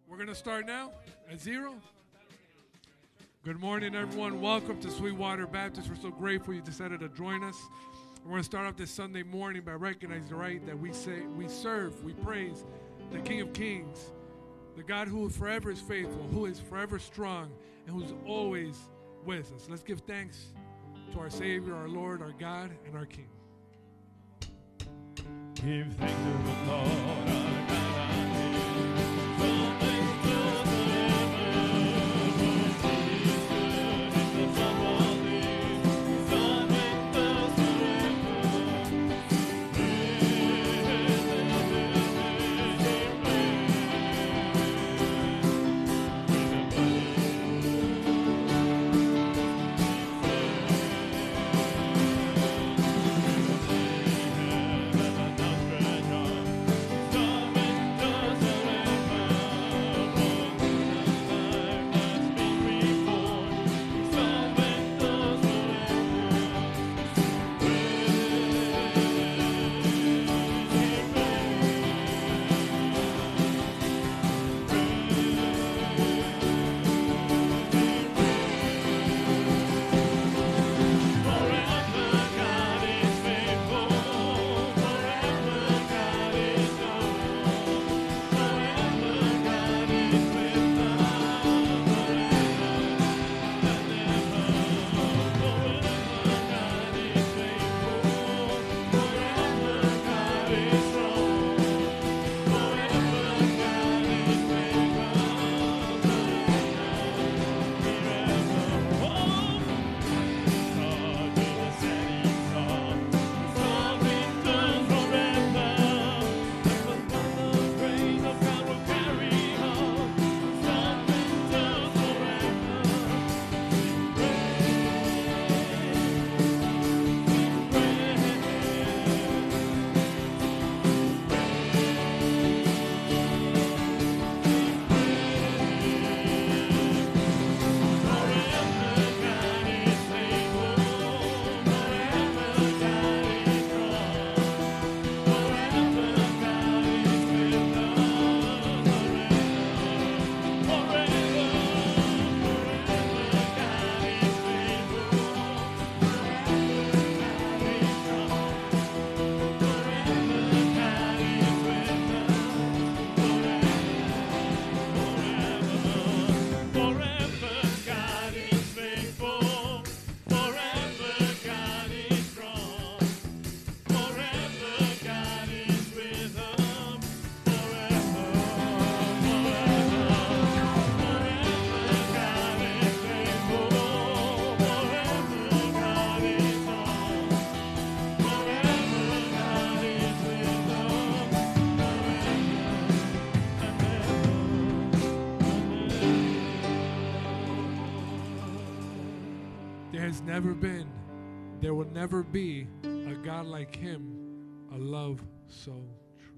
We're going to start now at 0. Good morning, everyone. Welcome to Sweetwater Baptist. We're so grateful you decided to join us. We're going to start off this Sunday morning by recognizing the right that we serve, we praise the King of Kings, the God who forever is faithful, who is forever strong, and who's always with us. Let's give thanks to our Savior, our Lord, our God, and our King. Give thanks to the Lord our God. Never been, there will never be a God like him, a love so true.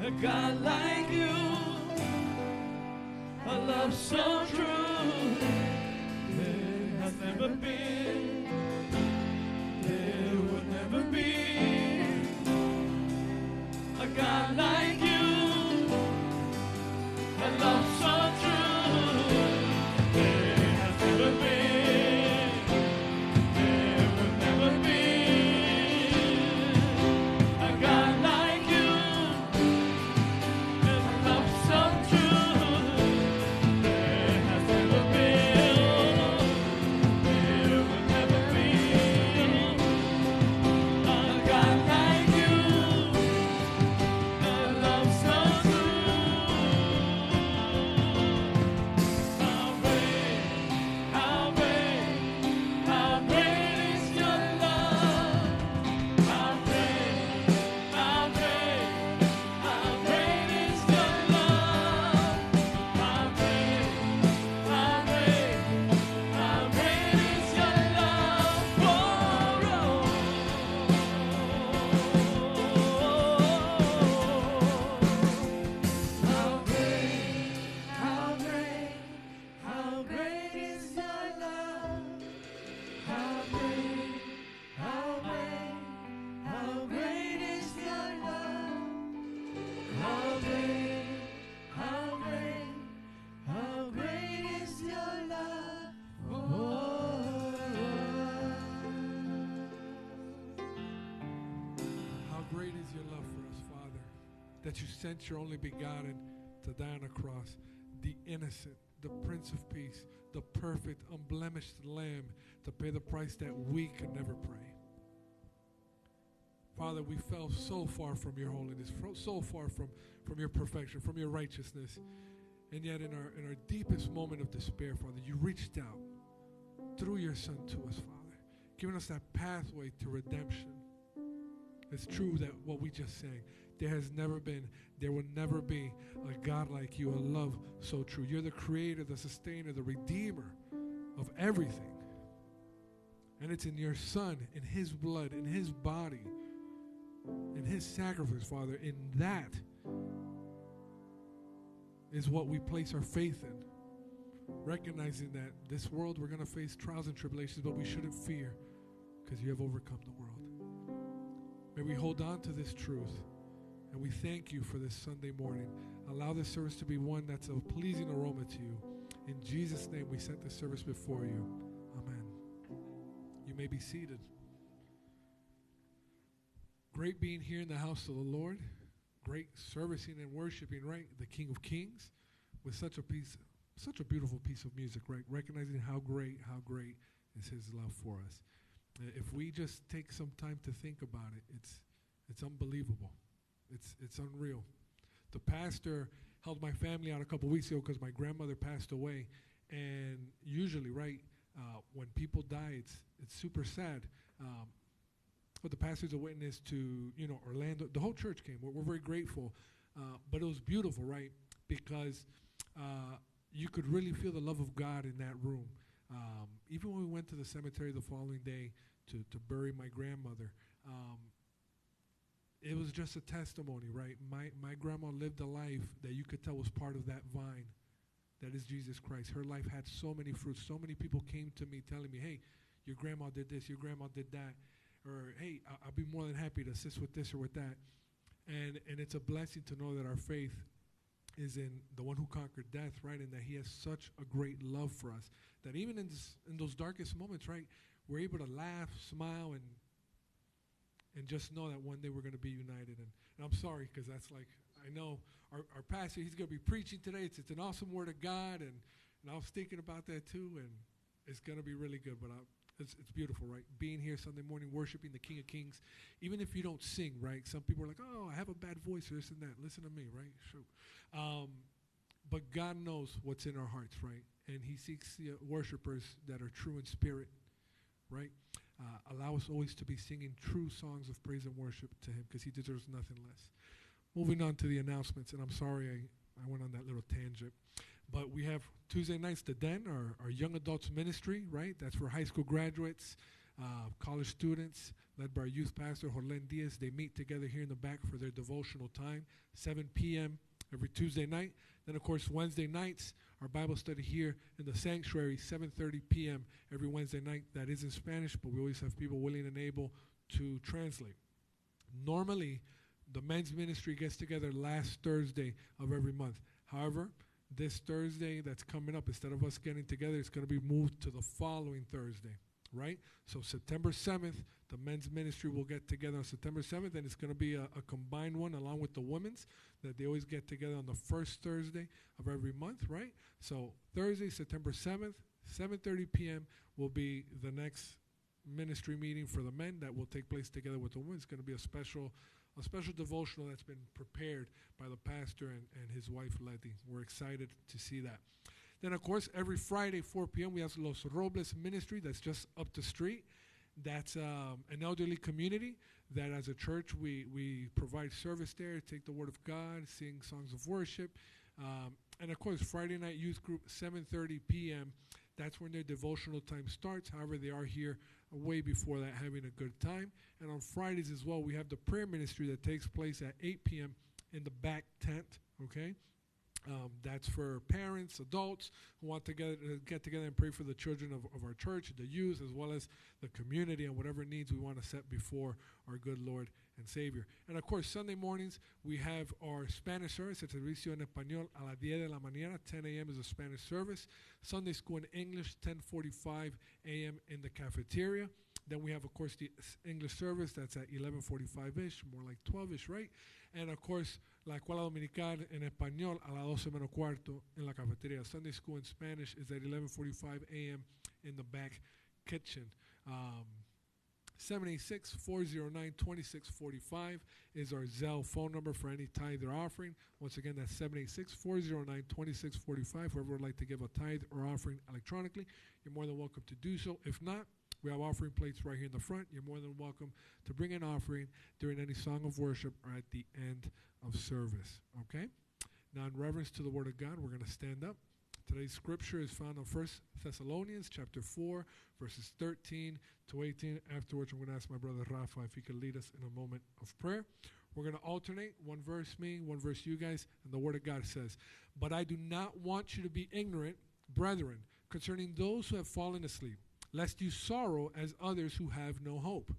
A God like you, a love so true. There has never been, there will never be a God like you, a love so true. There has never been, there will never be a God like you, a love so true. There has never been, there will never be a God like you, a love so true. How great, how great, how great is your love. How great, how great, how great is your love. How great, how great, how great is your love for us. How great, how great, how great is your love. How great, how great, how great is your love. How great, how great, how great is your love for us. How great is your love for us, Father, that you sent your only begotten to die on a cross, the innocent, the Prince of Peace, the perfect, unblemished Lamb to pay the price that we could never pay. Father, we fell so far from your holiness, so far from your perfection, from your righteousness. And yet in our deepest moment of despair, Father, you reached out through your Son to us, Father, giving us that pathway to redemption. It's true that what we just sang, there has never been, there will never be a God like you, a love so true. You're the creator, the sustainer, the redeemer of everything. And it's in your Son, in his blood, in his body, in his sacrifice, Father. In that is what we place our faith in. Recognizing that this world we're going to face trials and tribulations, but we shouldn't fear because you have overcome the world. May we hold on to this truth, and we thank you for this Sunday morning. Allow this service to be one that's a pleasing aroma to you. In Jesus' name, we set this service before you. Amen. You may be seated. Great being here in the house of the Lord. Great servicing and worshiping, right? The King of Kings with such a beautiful piece of music, right? Recognizing how great is his love for us. If we just take some time to think about it, it's unbelievable. It's unreal. The pastor held my family out a couple weeks ago because my grandmother passed away. And usually, right, when people die, it's super sad. But the pastor's a witness to, Orlando. The whole church came. We're very grateful. But it was beautiful, right? Because you could really feel the love of God in that room. Even when we went to the cemetery the following day to bury my grandmother, it was just a testimony, right? My grandma lived a life that you could tell was part of that vine that is Jesus Christ. Her life had so many fruits. So many people came to me telling me, hey, your grandma did this, your grandma did that. Or, hey, I'll be more than happy to assist with this or with that. And it's a blessing to know that our faith is in the one who conquered death, right? And that he has such a great love for us. That even in those darkest moments, right, we're able to laugh, smile, and just know that one day we're going to be united. And I'm sorry, because that's like, I know our pastor, he's going to be preaching today. It's an awesome word of God, and I was thinking about that too, and it's going to be really good. But it's beautiful, right? Being here Sunday morning, worshiping the King of Kings. Even if you don't sing, right? Some people are like, oh, I have a bad voice or this and that. Listen to me, right? Shoot. But God knows what's in our hearts, right? And he seeks the worshipers that are true in spirit, right? Allow us always to be singing true songs of praise and worship to him because he deserves nothing less. Moving on to the announcements, and I'm sorry I went on that little tangent. But we have Tuesday nights, the Den, our young adults ministry, right? That's for high school graduates. college students led by our youth pastor, Jorlen Diaz. They meet together here in the back for their devotional time, 7 p.m. every Tuesday night. Then, of course, Wednesday nights, our Bible study here in the sanctuary, 7:30 p.m. every Wednesday night. That is in Spanish, but we always have people willing and able to translate. Normally, the men's ministry gets together last Thursday of every month. However, this Thursday that's coming up, instead of us getting together, it's going to be moved to the following Thursday, right? So September 7th, the men's ministry will get together on September 7th, and it's going to be a combined one along with the women's, that they always get together on the first Thursday of every month, right? So Thursday, September 7th, 7:30 p.m. will be the next ministry meeting for the men that will take place together with the women. It's going to be a special devotional that's been prepared by the pastor and his wife, Letty. We're excited to see that. Then, of course, every Friday, 4 p.m., we have Los Robles Ministry that's just up the street. That's an elderly community that as a church we provide service there, take the Word of God, sing songs of worship. And, of course, Friday night youth group, 7:30 p.m., that's when their devotional time starts. However, they are here way before that having a good time. And on Fridays as well, we have the prayer ministry that takes place at 8 p.m. in the back tent, okay? That's for parents, adults who want to get together and pray for the children of our church, the youth, as well as the community and whatever needs we want to set before our good Lord and Savior. And, of course, Sunday mornings, we have our Spanish service. It's servicio en español a las 10 de la mañana. 10 a.m. is a Spanish service. Sunday school in English, 10:45 a.m. in the cafeteria. Then we have, of course, the English service. That's at 11:45-ish, more like 12-ish, right? And, of course, la escuela dominical en español a las 12 menos cuarto en la cafeteria. Sunday school in Spanish is at 11:45 a.m. in the back kitchen. 786-409-2645 is our Zelle phone number for any tithe or offering. Once again, that's 786-409-2645. Whoever would like to give a tithe or offering electronically, you're more than welcome to do so. If not, we have offering plates right here in the front. You're more than welcome to bring an offering during any song of worship or at the end of service, okay? Now, in reverence to the Word of God, we're going to stand up. Today's scripture is found in 1 Thessalonians chapter 4, verses 13 to 18. Afterwards, I'm going to ask my brother Rafa if he could lead us in a moment of prayer. We're going to alternate, one verse me, one verse you guys, and the Word of God says, "But I do not want you to be ignorant, brethren, concerning those who have fallen asleep, lest you sorrow as others who have no hope.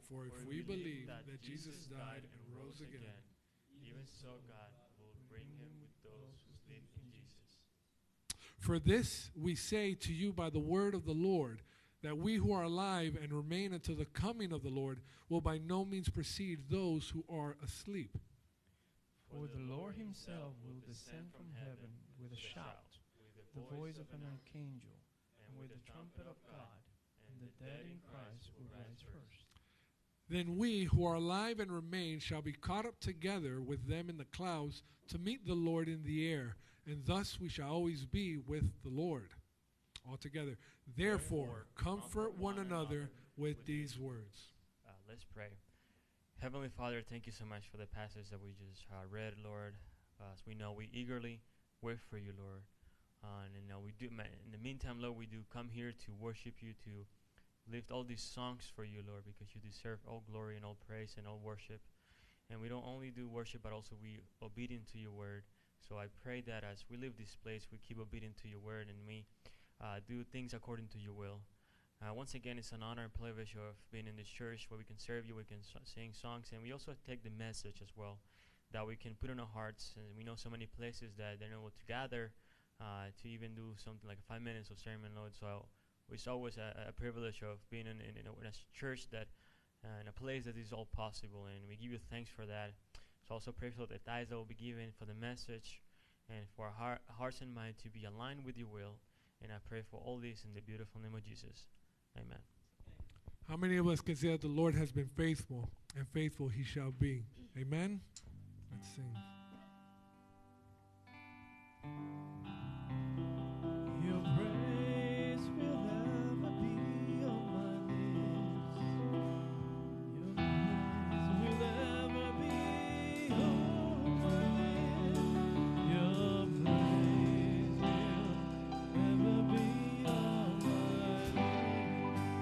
For if we believe that Jesus died and rose again, even so God will bring him with those who sleep in Jesus. For this we say to you by the word of the Lord, that we who are alive and remain until the coming of the Lord will by no means precede those who are asleep. For the Lord himself will descend from heaven with a shout, the voice of an archangel, and with the trumpet of God, and the dead in Christ will rise first. Then we who are alive and remain shall be caught up together with them in the clouds to meet the Lord in the air, and thus we shall always be with the Lord. Altogether, therefore, comfort one another with these words." Let's pray. Heavenly Father, thank you so much for the passage that we just read, Lord. As we know, we eagerly wait for you, Lord. And we do. In the meantime, Lord, we do come here to worship you, to lift all these songs for you, Lord, because you deserve all glory and all praise and all worship. And we don't only do worship, but also we obedient to your word. So I pray that as we leave this place, we keep obedient to your word, and we do things according to your will. Once again, it's an honor and privilege of being in this church where we can serve you, we can sing songs, and we also take the message as well that we can put in our hearts. And we know so many places that they're not able to gather to even do something like 5 minutes of sermon, Lord. So it's always a privilege of being in a church that, in a place that is all possible, and we give you thanks for that. So also pray for the tithes that will be given, for the message, and for our hearts and mind to be aligned with your will. And I pray for all this in the beautiful name of Jesus. Amen. How many of us can say that the Lord has been faithful, and faithful he shall be? Amen? Let's sing. Your praise will ever be on my lips. Your praise will ever be on my lips. Your praise will ever be on my lips.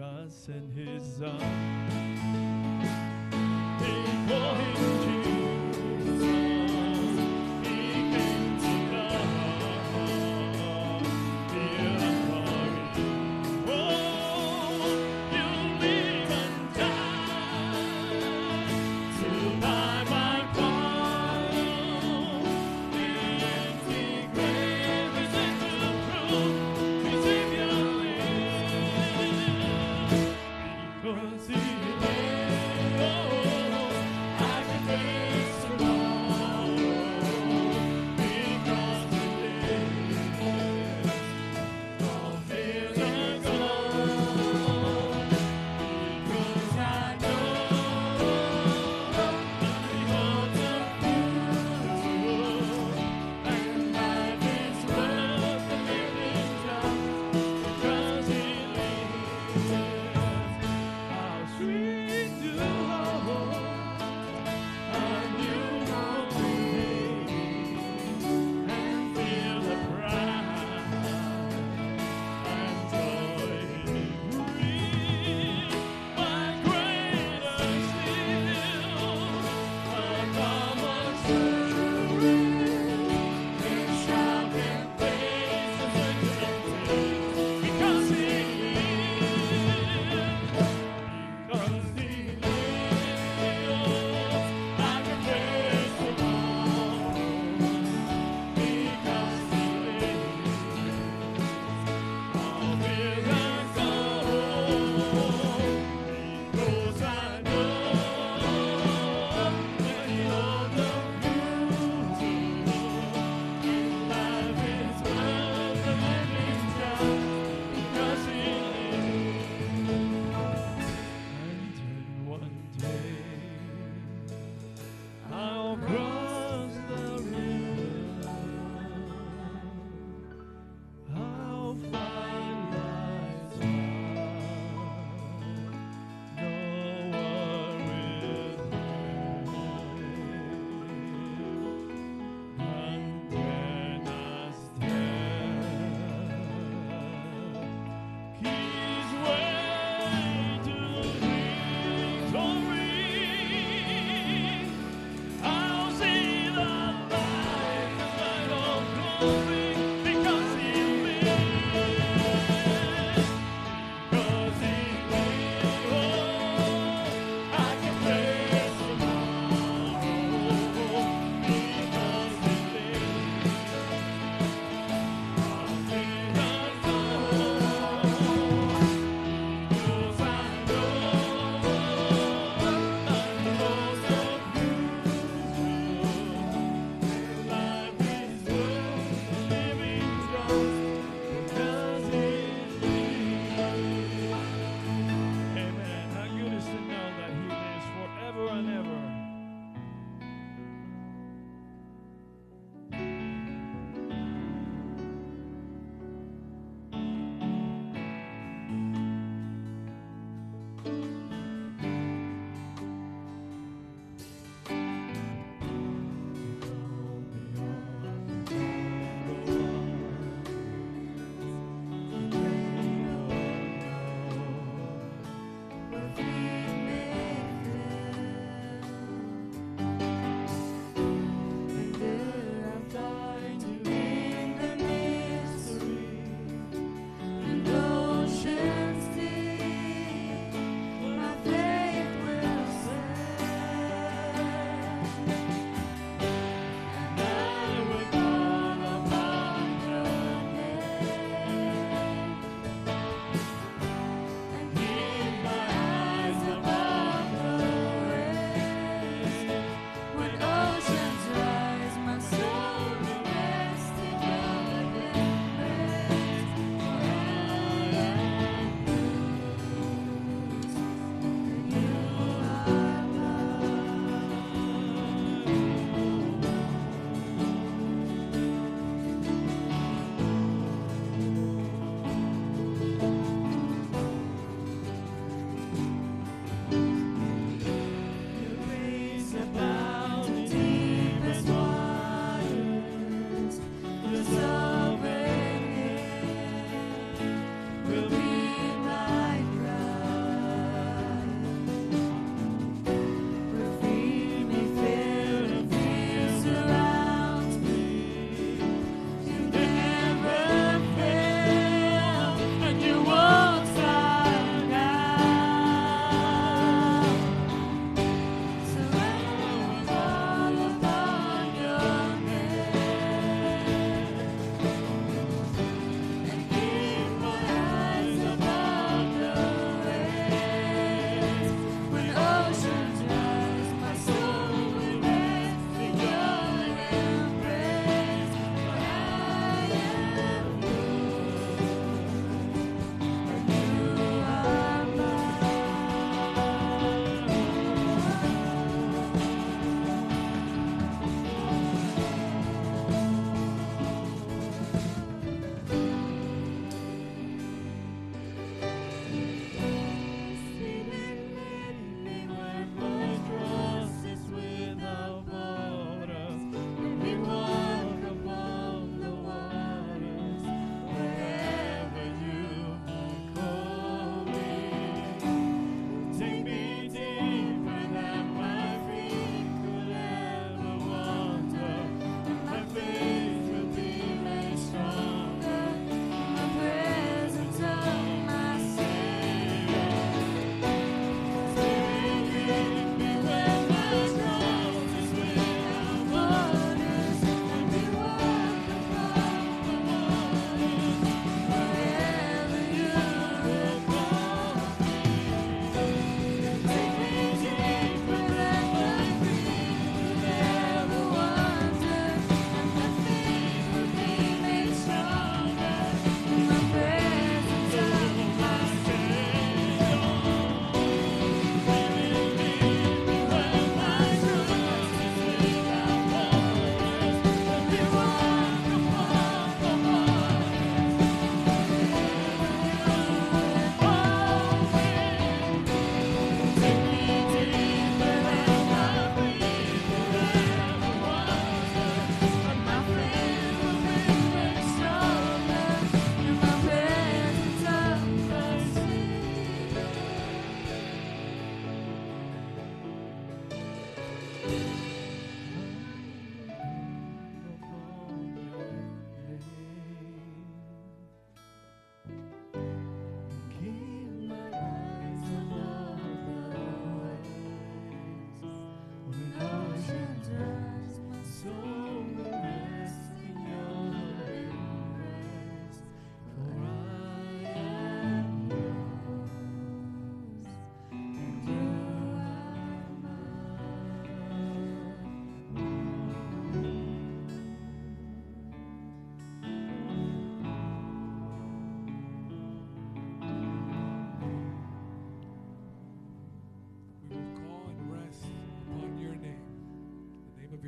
God sent His Son. They call Him Jesus. He came to love. Feel the glory. Oh, you live and die to buy my pardon. The empty grave is in the proof His Savior lives. Because He lives.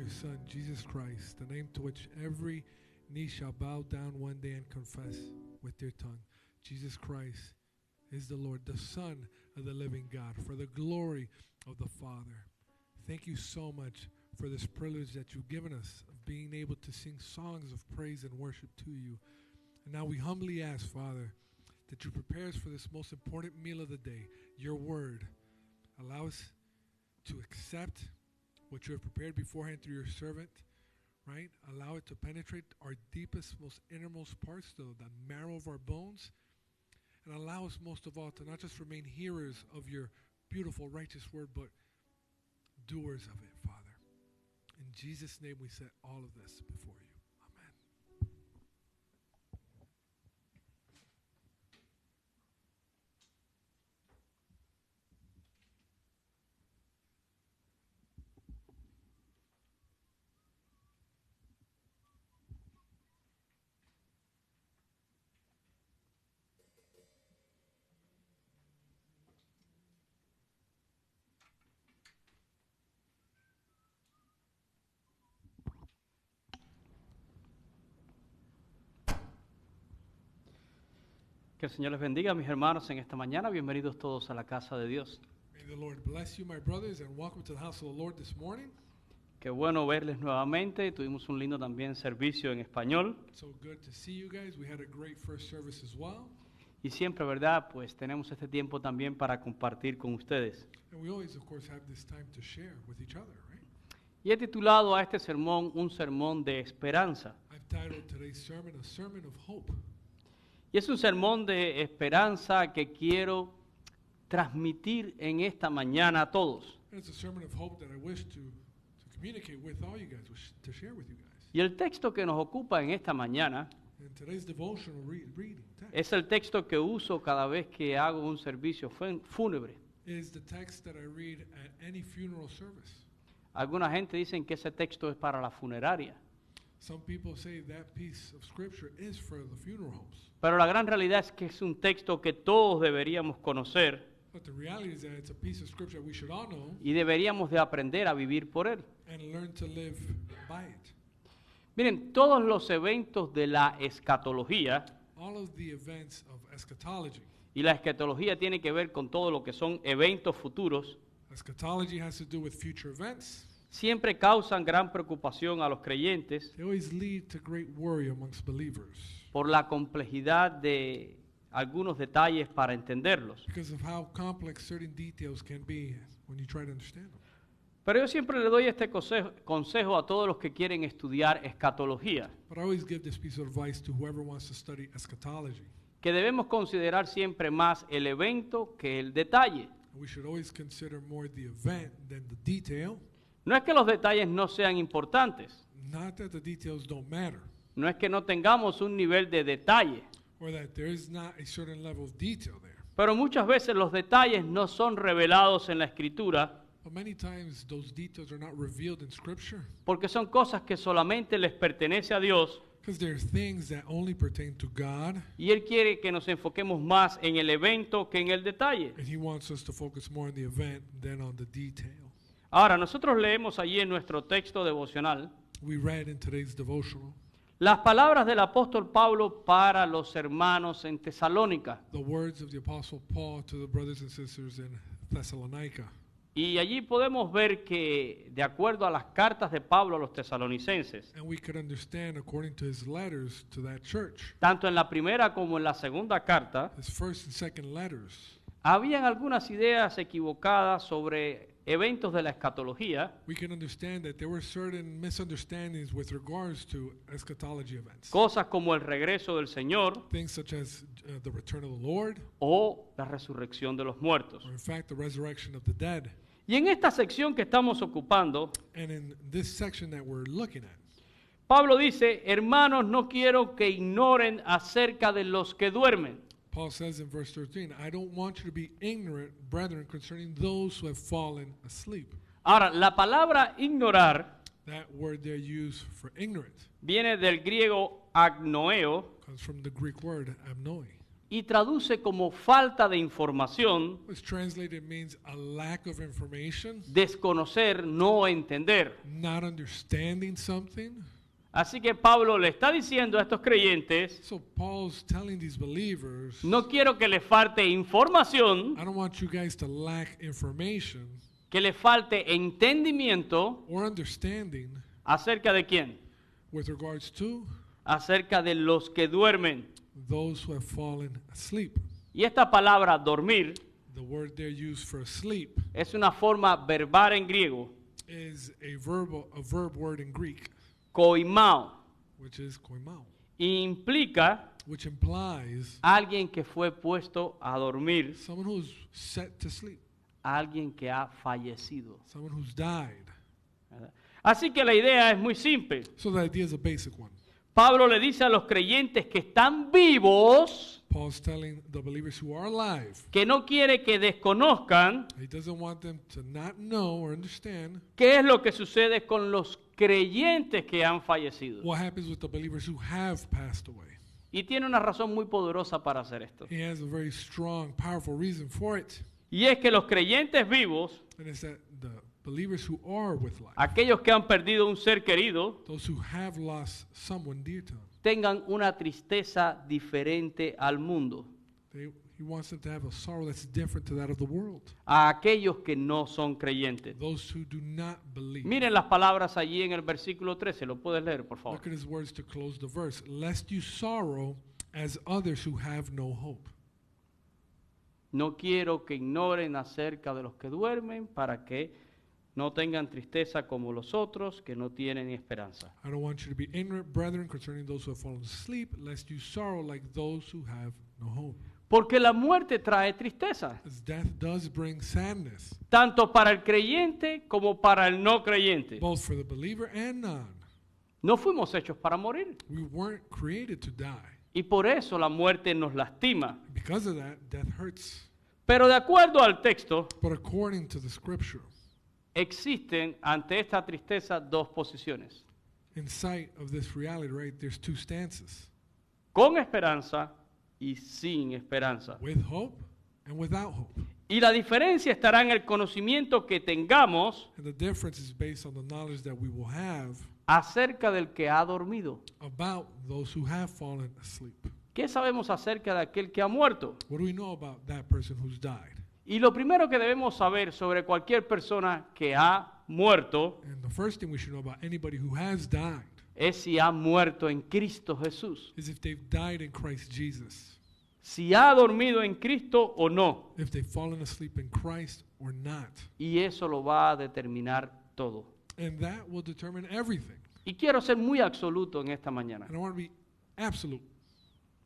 your Son, Jesus Christ, the name to which every knee shall bow down one day and confess with their tongue, Jesus Christ is the Lord, the Son of the living God, for the glory of the Father. Thank you so much for this privilege that you've given us of being able to sing songs of praise and worship to you. And now we humbly ask, Father, that you prepare us for this most important meal of the day, your word. Allow us to accept what you have prepared beforehand through your servant, right? Allow it to penetrate our deepest, most innermost parts, the marrow of our bones. And allow us most of all to not just remain hearers of your beautiful, righteous word, but doers of it, Father. In Jesus' name we set all of this before you. Amen. Que el Señor les bendiga, mis hermanos, en esta mañana. Bienvenidos todos a la casa de Dios. May the Lord bless you, my brothers, and welcome to the house of the Lord this morning. Qué bueno verles nuevamente. Tuvimos un lindo también servicio en español. So good to see you guys. We had a great first service as well. Y siempre, ¿verdad? Pues tenemos este tiempo también para compartir con ustedes. And we always, of course, have this time to share with each other, right? Y he titulado a este sermón un sermón de esperanza. I've titled today's sermon, A Sermon of Hope. Y es un sermón de esperanza que quiero transmitir en esta mañana a todos. And it's a sermon of hope that I wish to communicate with all you guys, to share with you guys. Y el texto que nos ocupa en esta mañana And today's devotional reading text es el texto que uso cada vez que hago un servicio fúnebre. is the text that I read at any funeral service. Alguna gente dicen que ese texto es para la funeraria. Some people say that piece of scripture is for the funeral homes. Pero la gran realidad es que es un texto que todos deberíamos conocer But the reality is that it's a piece of scripture we should all know y deberíamos de aprender a vivir por él. and learn to live by it. Miren, todos los eventos de la escatología, All of the events of eschatology. y la escatología tiene que ver con todo lo que son eventos futuros, Eschatology has to do with future events. siempre causan gran preocupación a los creyentes They always lead to great worry amongst believers por la complejidad de algunos detalles para entenderlos. because of how complex certain details can be when you try to understand them. Pero yo siempre le doy este consejo a todos los que quieren estudiar escatología, But I always give this piece of advice to whoever wants to study eschatology. que debemos considerar siempre más el evento que el detalle. And we should always consider more the event than the detail. No es que los detalles no sean importantes, Not that the details don't matter, no es que no tengamos un nivel de detalle, or that there is not a certain level of detail there. pero muchas veces los detalles no son revelados en la Escritura But many times those details are not revealed in Scripture porque son cosas que solamente les pertenece a Dios because they're things that only pertain to God, y Él quiere que nos enfoquemos más en el evento que en el detalle. and He wants us to focus more on the event than on the detail. Ahora, nosotros leemos allí en nuestro texto devocional We read in today's devotional las palabras del apóstol Pablo para los hermanos en Tesalónica. the words of the Apostle Paul to the brothers and sisters in Thessalonica. Y allí podemos ver que, de acuerdo a las cartas de Pablo a los tesalonicenses, And we could understand, according to his letters to that church, tanto en la primera como en la segunda carta, his first and second letters, habían algunas ideas equivocadas sobre eventos de la escatología we can understand that there were certain misunderstandings with regards to eschatology events. cosas como el regreso del Señor Things such as the return of the Lord, o la resurrección de los muertos. or in fact the resurrection of the dead. Y en esta sección que estamos ocupando, And in this section that we're looking at, Pablo dice, hermanos, no quiero que ignoren acerca de los que duermen. Paul says in verse 13, I don't want you to be ignorant, brethren, concerning those who have fallen asleep. Ahora, la palabra ignorar That word there used for ignorant viene del griego agnoeo comes from the Greek word amnoi. y traduce como falta de información, What's translated means a lack of information, desconocer, no entender. not understanding something. Así que Pablo le está diciendo a estos creyentes, So Paul's telling these believers, no quiero que les falte información, I don't want you guys to lack information que les falte entendimiento or understanding acerca de quién, with regards to acerca de los que duermen. those who have fallen asleep. Y esta palabra dormir The word there used for asleep es una forma verbal en griego, is a verb word in Greek, koimao, which is koimao, y implica which implies alguien que fue puesto a dormir, someone who's set to sleep, alguien que ha fallecido. someone who's died. ¿Verdad? Así que la idea es muy simple. So the idea is a basic one. Pablo le dice a los creyentes que están vivos, Paul's telling the believers who are alive, que no quiere que desconozcan he doesn't want them to not know or understand qué es lo que sucede con los creyentes que han fallecido. what happens with the believers who have passed away. Y tiene una razón muy poderosa para hacer esto. He has a very strong, powerful reason for it. Y es que los creyentes vivos, And it's that the believers who are with life, aquellos que han perdido un ser querido, those who have lost someone dear to them, tengan una tristeza diferente al mundo, he wants them to have a sorrow that's different to that of the world. a aquellos que no son creyentes. Those who do not believe. Miren las palabras allí en el versículo 13, lo puedes leer, por favor. Look at his words to close the verse. Lest you sorrow as others who have no hope. No quiero que ignoren acerca de los que duermen para que no tengan tristeza como los otros que no tienen esperanza. I don't want you to be ignorant, brethren, concerning those who have fallen asleep, lest you sorrow like those who have no hope. Porque la muerte trae tristeza, As death does bring sadness, tanto para el creyente como para el no creyente. both for the believer and non. No fuimos hechos para morir We weren't created to die. y por eso la muerte nos lastima. Because of that, death hurts. Pero de acuerdo al texto, But according to the scripture, existen ante esta tristeza dos posiciones: in sight of this reality, right, there's two stances. con esperanza y sin esperanza. With hope and without hope. Y la diferencia estará en el conocimiento que tengamos And the difference is based on the knowledge that we will have acerca del que ha dormido. about those who have fallen asleep. ¿Qué sabemos acerca de aquel que ha muerto? What do we know about that person who's died? Y lo primero que debemos saber sobre cualquier persona que ha muerto And the first thing we should know about anybody who has died es si ha muerto en Cristo Jesús. is if they've died in Christ Jesus. Si ha dormido en Cristo o no. If they've fallen asleep in Christ or not. Y eso lo va a determinar todo. And that will determine everything. Y quiero ser muy absoluto en esta mañana, And I want to be absolute.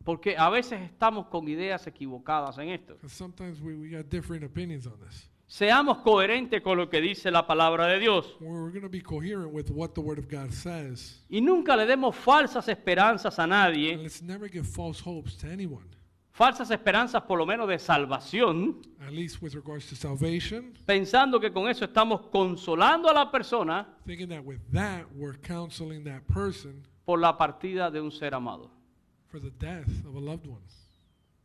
porque a veces estamos con ideas equivocadas en esto. Because sometimes we got different opinions on this. Seamos coherentes con lo que dice la palabra de Dios. We're going to be coherent with what the Word of God says. Y nunca le demos falsas esperanzas a And nadie, let's never give false hopes to anyone. falsas esperanzas por lo menos de salvación, At least with regards to salvation. pensando que con eso estamos consolando a la persona Thinking that with that, we're counseling that person por la partida de un ser amado. for the death of a loved one.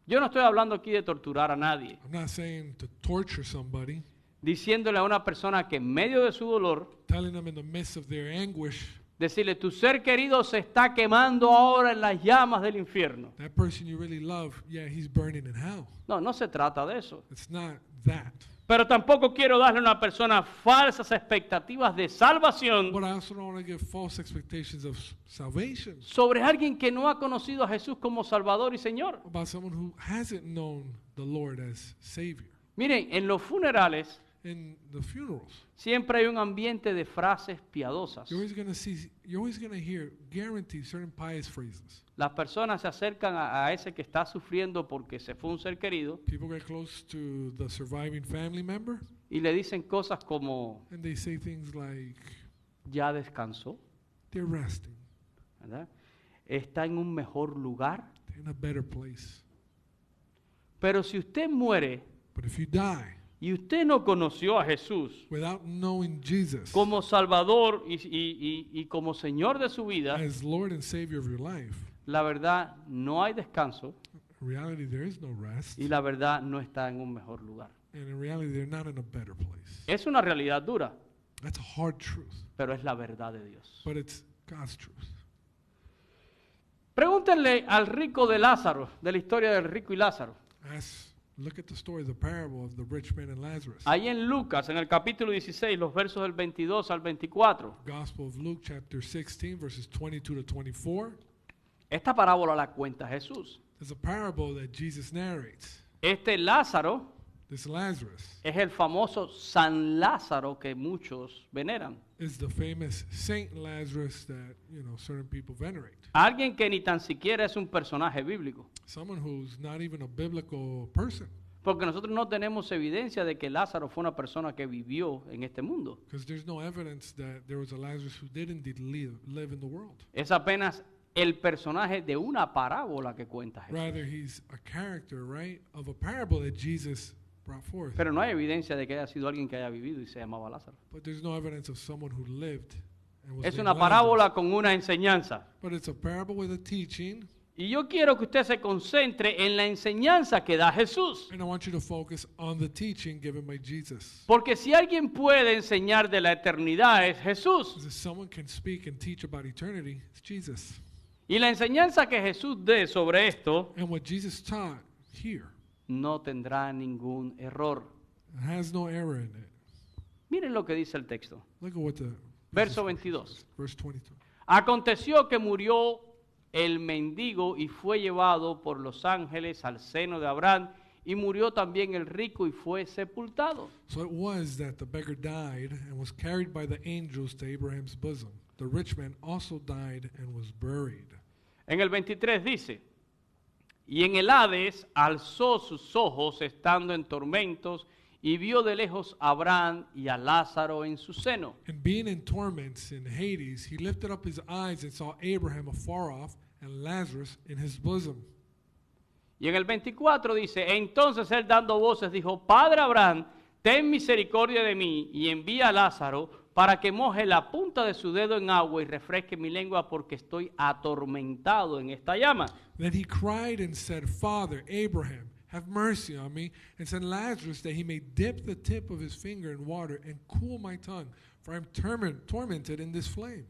Yo no estoy hablando aquí de torturar a nadie, I'm not saying to torture somebody, diciéndole a una persona que en medio de su dolor, telling them in the midst of their anguish, decirle, tu ser querido se está quemando ahora en las llamas del infierno. that person you really love, yeah, he's burning in hell. No, no se trata de eso. It's not that. Pero tampoco quiero darle a una persona falsas expectativas de salvación But I also don't want to give false expectations of salvation sobre alguien que no ha conocido a Jesús como Salvador y Señor. about someone who hasn't known the Lord as Savior. Miren, en los funerales In the funerals, siempre hay un ambiente de frases piadosas. you're always going to hear guaranteed certain pious phrases. Las personas se acercan a ese que está sufriendo porque se fue un ser querido People get close to the surviving family member y le dicen cosas como, and they say things like, ya descansó, they're resting, ¿verdad? Está en un mejor lugar. they're in a better place. Pero si usted muere But if you die y usted no conoció a Jesús without knowing Jesus como Salvador y como Señor de su vida, as Lord and Savior of your life, la verdad no hay descanso, In reality, there is no rest. y la verdad no está en un mejor lugar. And in reality, they're not in a better place. Es una realidad dura, That's a hard truth, pero es la verdad de Dios. but it's God's truth. Pregúntenle al rico de Lázaro, de la historia del rico y Lázaro. Look at the story, the parable of the rich man and Lazarus. Ahí en Lucas, en el capítulo 16, los versos del 22 al 24. Gospel of Luke, chapter 16, verses 22 to 24. Esta parábola la cuenta Jesús. There's a parable that Jesus narrates. Este Lázaro This Lazarus es el famoso San Lázaro que muchos veneran. is the famous Saint Lazarus that, certain people venerate. Alguien que ni tan siquiera es un personaje bíblico. Someone who's not even a biblical person, Porque nosotros no tenemos evidencia de que Lázaro fue una persona que vivió en este mundo. because there's no evidence that there was a Lazarus who did indeed live in the world. Es apenas el personaje de una parábola que cuenta Jesús. Rather, he's a character, right, of a parable that Jesus brought forth. Pero no hay evidencia de que haya sido alguien que haya vivido y se llamaba Lázaro. But there's no evidence of someone who lived and was Es named una parábola Lazarus. con una enseñanza. But it's a parable with a teaching, Y yo quiero que usted se concentre en la enseñanza que da Jesús. and I want you to focus on the teaching given by Jesus. Porque si alguien puede enseñar de la eternidad es Jesús. Because if someone can speak and teach about eternity, it's Jesus. Y la enseñanza que Jesús dé sobre esto And what Jesus taught here no tendrá ningún error. has no error in it. Miren lo que dice el texto. Look at what the Verso 22. verse 22. Aconteció que murió el mendigo y fue llevado por los ángeles al seno de Abraham, y murió también el rico y fue sepultado. So it was that the beggar died and was carried by the angels to Abraham's bosom. The rich man also died and was buried. En el 23 dice, y en el Hades alzó sus ojos estando en tormentos y vio de lejos a Abraham y a Lázaro en su seno. And being in torments in Hades, he lifted up his eyes and saw Abraham afar off and Lazarus in his bosom. Y en el 24 dice, entonces él dando voces dijo, Padre Abraham, ten misericordia de mí y envía a Lázaro para que moje la punta de su dedo en agua y refresque mi lengua porque estoy atormentado en esta llama. Then he cried and said, Father, Abraham, have mercy on me, and send Lazarus that he may dip the tip of his finger in water and cool my tongue, for I am tormented in this flame.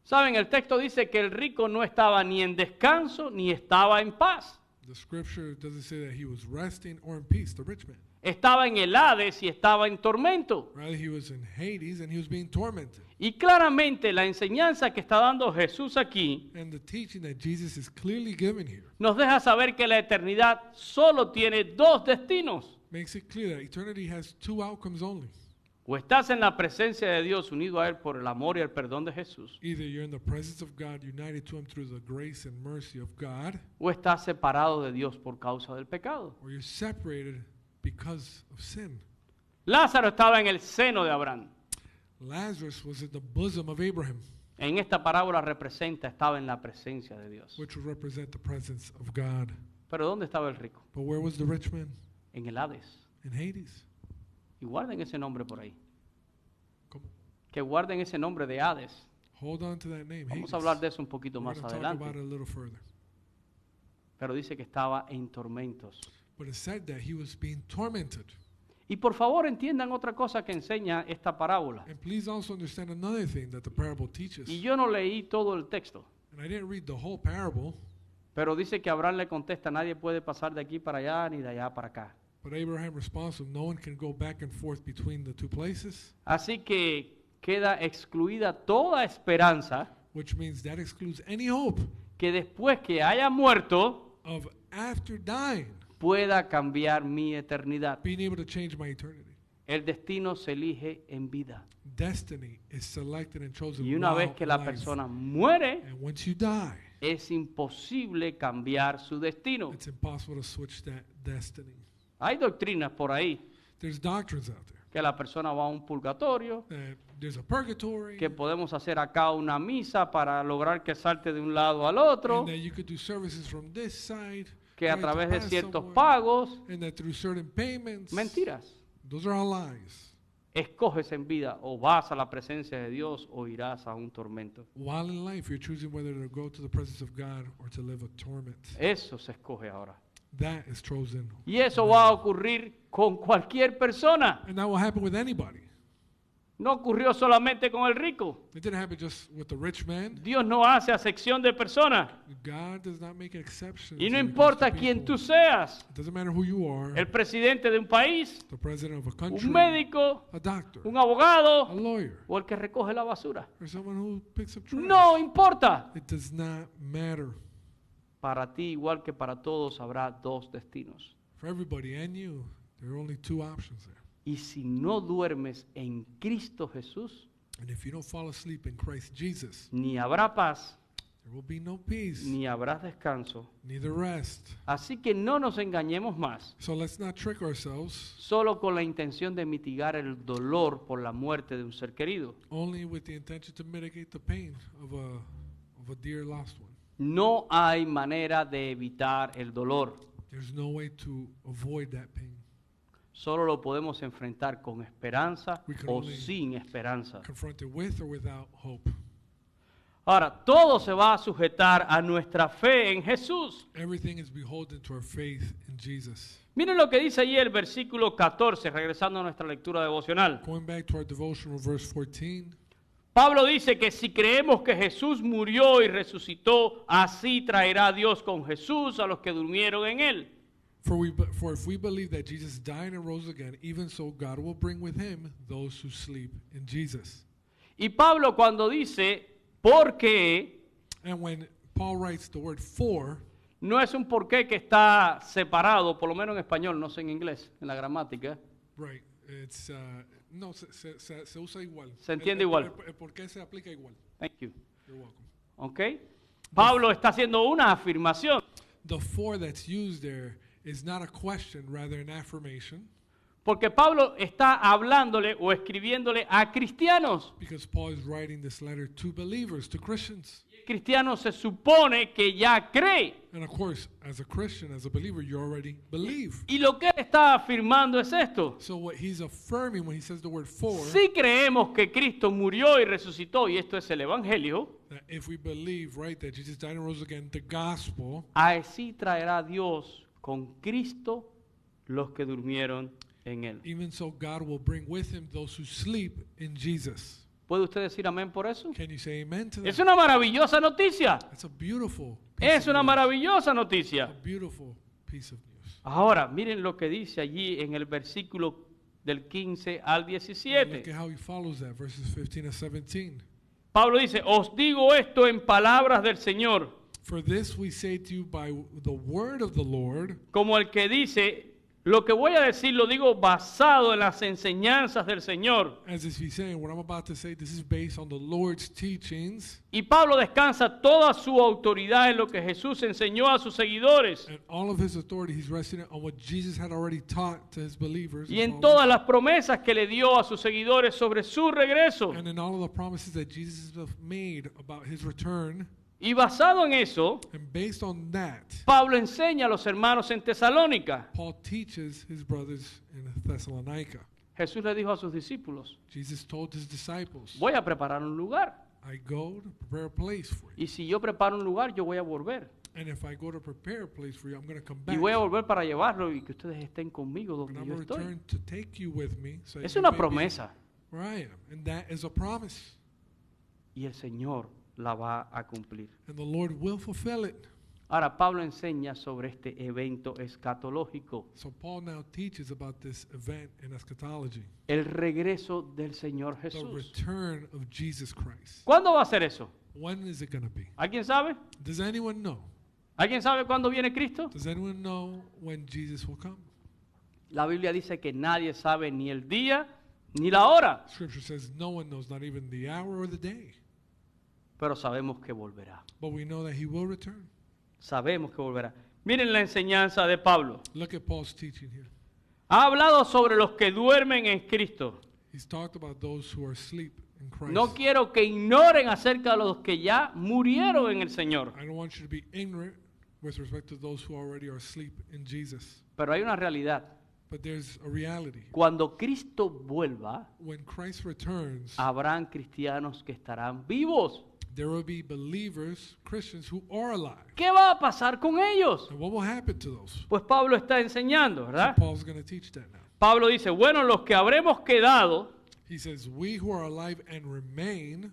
Saben, el texto dice que el rico no estaba ni en descanso ni estaba en paz. The scripture doesn't say that he was resting or in peace, the rich man. Estaba en el Hades y estaba en tormento. Rather, he was in Hades and he was being tormented. Y claramente la enseñanza que está dando Jesús aquí And the teaching that Jesus is clearly given here nos deja saber que la eternidad solo tiene dos destinos. makes it clear that eternity has two outcomes only. O estás en la presencia de Dios unido a Él por el amor y el perdón de Jesús, Either you're in the presence of God, united to him through the grace and mercy of God, o estás separado de Dios por causa del pecado. or you're separated because of sin. Lázaro estaba en el seno de Abraham. Lazarus was in the bosom of Abraham, En esta parábola representa, estaba en la presencia de Dios. which would represent the presence of God. Pero ¿dónde estaba el rico? But where was the rich man? En el Hades. In Hades. Y guarden ese nombre por ahí. Come on. Que guarden ese nombre de Hades. Hold on to that name, Vamos Hades. a hablar de eso un poquito We're más going to talk about adelante. it a little further. Pero dice que estaba en tormentos. But it said that he was being tormented. Y por favor entiendan otra cosa que enseña esta parábola. And please also understand another thing that the parable teaches. Y yo no leí todo el texto, And I didn't read the whole parable, pero dice que Abraham le contesta, nadie puede pasar de aquí para allá ni de allá para acá. but Abraham responds, no one can go back and forth between the two places, Así que queda excluida toda esperanza which means that excludes any hope que después que haya muerto of after dying, pueda cambiar mi eternidad. being able to change my eternity. El destino se elige en vida. Destiny is selected and chosen Y una while vez que la alive. persona muere, And once you die, es imposible cambiar su destino. it's impossible to switch that destiny. Hay doctrinas por ahí There's doctrines out there. que la persona va a un purgatorio, There's a purgatory, que podemos hacer acá una misa para lograr que salte de un lado al otro, and that you could do services from this side, que a right, to través de pass ciertos somewhere, pagos, and that through certain payments. mentiras. Those are all lies. Escoges en vida, o vas a la presencia de Dios o irás a un tormento. While in life, you're choosing whether to go to the presence of God or to live a torment. Eso se escoge ahora. that is chosen. Y eso va a ocurrir con cualquier persona. And that will happen with anybody. No ocurrió solamente con el rico. It didn't happen just with the rich man. Dios no hace acepción de personas. God does not make exceptions. Y no when it importa comes to quién people. tú seas. It doesn't matter who you are. El presidente de un país, The president of a country. un médico, A doctor. un A abogado lawyer. o el que recoge la basura. Or someone who picks up trash. No importa. It does not matter. Para ti, igual que para todos, habrá dos destinos. For everybody and you, there are only two options there. Y si no duermes en Cristo Jesús, And if you don't fall asleep in Christ Jesus, ni habrá paz, there will be no peace, ni habrá descanso. neither rest. Así que no nos engañemos más, So let's not trick ourselves solo con la intención de mitigar el dolor por la muerte de un ser querido. only with the intention to mitigate the pain of a dear lost one. No hay manera de evitar el dolor. There's no way to avoid that pain. Solo lo podemos enfrentar con esperanza We can o only sin esperanza. Confront it with or without hope. Ahora, todo se va a sujetar a nuestra fe en Jesús. Everything is beholden to our faith in Jesus. Miren lo que dice allí el versículo 14, regresando a nuestra lectura devocional. Going back to our devotional verse 14, Pablo dice que si creemos que Jesús murió y resucitó, así traerá Dios con Jesús a los que durmieron en él. For if we believe that Jesus died and rose again, even so God will bring with him those who sleep in Jesus. Y Pablo cuando dice porque, And when Paul writes the word for, no es un porqué que está separado, por lo menos en español, no sé en inglés, en la gramática. right, it's, no, se usa igual. Se entiende igual. El por qué se aplica igual. Thank you. You're welcome. ¿Ok? Pablo está haciendo una afirmación. The for that's used there is not a question, rather an affirmation, Porque Pablo está hablándole o escribiéndole a cristianos. because Paul is writing this letter to believers, to Christians. El cristiano se supone que ya cree. And of course, as a Christian, as a believer, you already believe. Y lo que él está afirmando es esto. So what he's affirming when he says the word for, Si creemos que Cristo murió y resucitó, y esto es el Evangelio, that if we believe, right, that Jesus died and rose again, the gospel, así traerá Dios con Cristo los que durmieron en él. even so God will bring with him those who sleep in Jesus. ¿Puede usted decir amén por eso? Can you say amen to that? Es una maravillosa noticia. That's a beautiful piece Es of una news. maravillosa A noticia. beautiful piece of news. Ahora, miren lo que dice allí en el versículo del 15 al Look 17. at how he follows that, verses 15 and 17. Pablo dice, os digo esto en palabras del Señor, For this we say to you by the word of the Lord, como el que dice, lo que voy a decir lo digo basado en las enseñanzas del Señor. as if he's saying, what I'm about to say, this is based on the Lord's teachings, Y Pablo descansa toda su autoridad en lo que Jesús enseñó a sus seguidores and all of his authority, he's resting it on what Jesus had already taught to his believers, y his en followers, todas las promesas que le dio a sus seguidores sobre su regreso. and in all of the promises that Jesus has made about his return. Y basado en eso, And based on that, Pablo enseña a los hermanos en Tesalónica. Paul teaches his brothers in Thessalonica. Jesús le dijo a sus discípulos, Jesus told his disciples, voy a preparar un lugar. I go to prepare a place for you. Y si yo preparo un lugar, yo voy a volver. And if I go to prepare a place for you, I'm going to come Y back. voy a volver para llevarlo y que ustedes estén conmigo And donde I'm yo going to estoy. return to take you with me. So Es you una may be promesa where I am. And that is a promise. y el Señor la va a cumplir. And the Lord will fulfill it. Ahora, Pablo enseña sobre este evento escatológico, So Paul now teaches about this event in eschatology. el regreso del Señor The Jesús. return of Jesus Christ. ¿Cuándo va a ser eso? When is it going to be? ¿Alguien sabe? Does anyone know? ¿Alguien sabe cuándo viene Cristo? Does anyone know when Jesus will come? La Biblia dice que nadie sabe ni el día ni la hora, Scripture says no one knows, not even the hour or the day. pero sabemos que volverá. But we know that he will return. Sabemos que volverá. Miren la enseñanza de Pablo. Look at Paul's teaching here. Ha hablado sobre los que duermen en Cristo. He's talked about those who are asleep in Christ. No quiero que ignoren acerca de los que ya murieron en el Señor. I don't want you to be ignorant with respect to those who already are asleep in Jesus. Pero hay una realidad. But there's a reality. Cuando Cristo vuelva, When Christ returns, habrán cristianos que estarán vivos. there will be believers, Christians who are alive. ¿Qué va a pasar con ellos? And what will happen to those? Pues Pablo está enseñando, So ¿verdad? Paul's going to teach that now. Pablo dice, bueno, los que habremos quedado, He says, we who are alive and remain,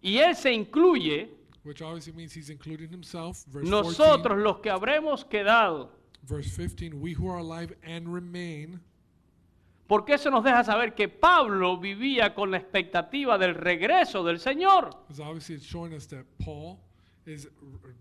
y él se incluye, which obviously means he's including himself. Verse nosotros los que habremos quedado. 14, verse 15, we who are alive and remain. Porque eso nos deja saber que Pablo vivía con la expectativa del regreso del Señor. Because obviously it's showing us that Paul is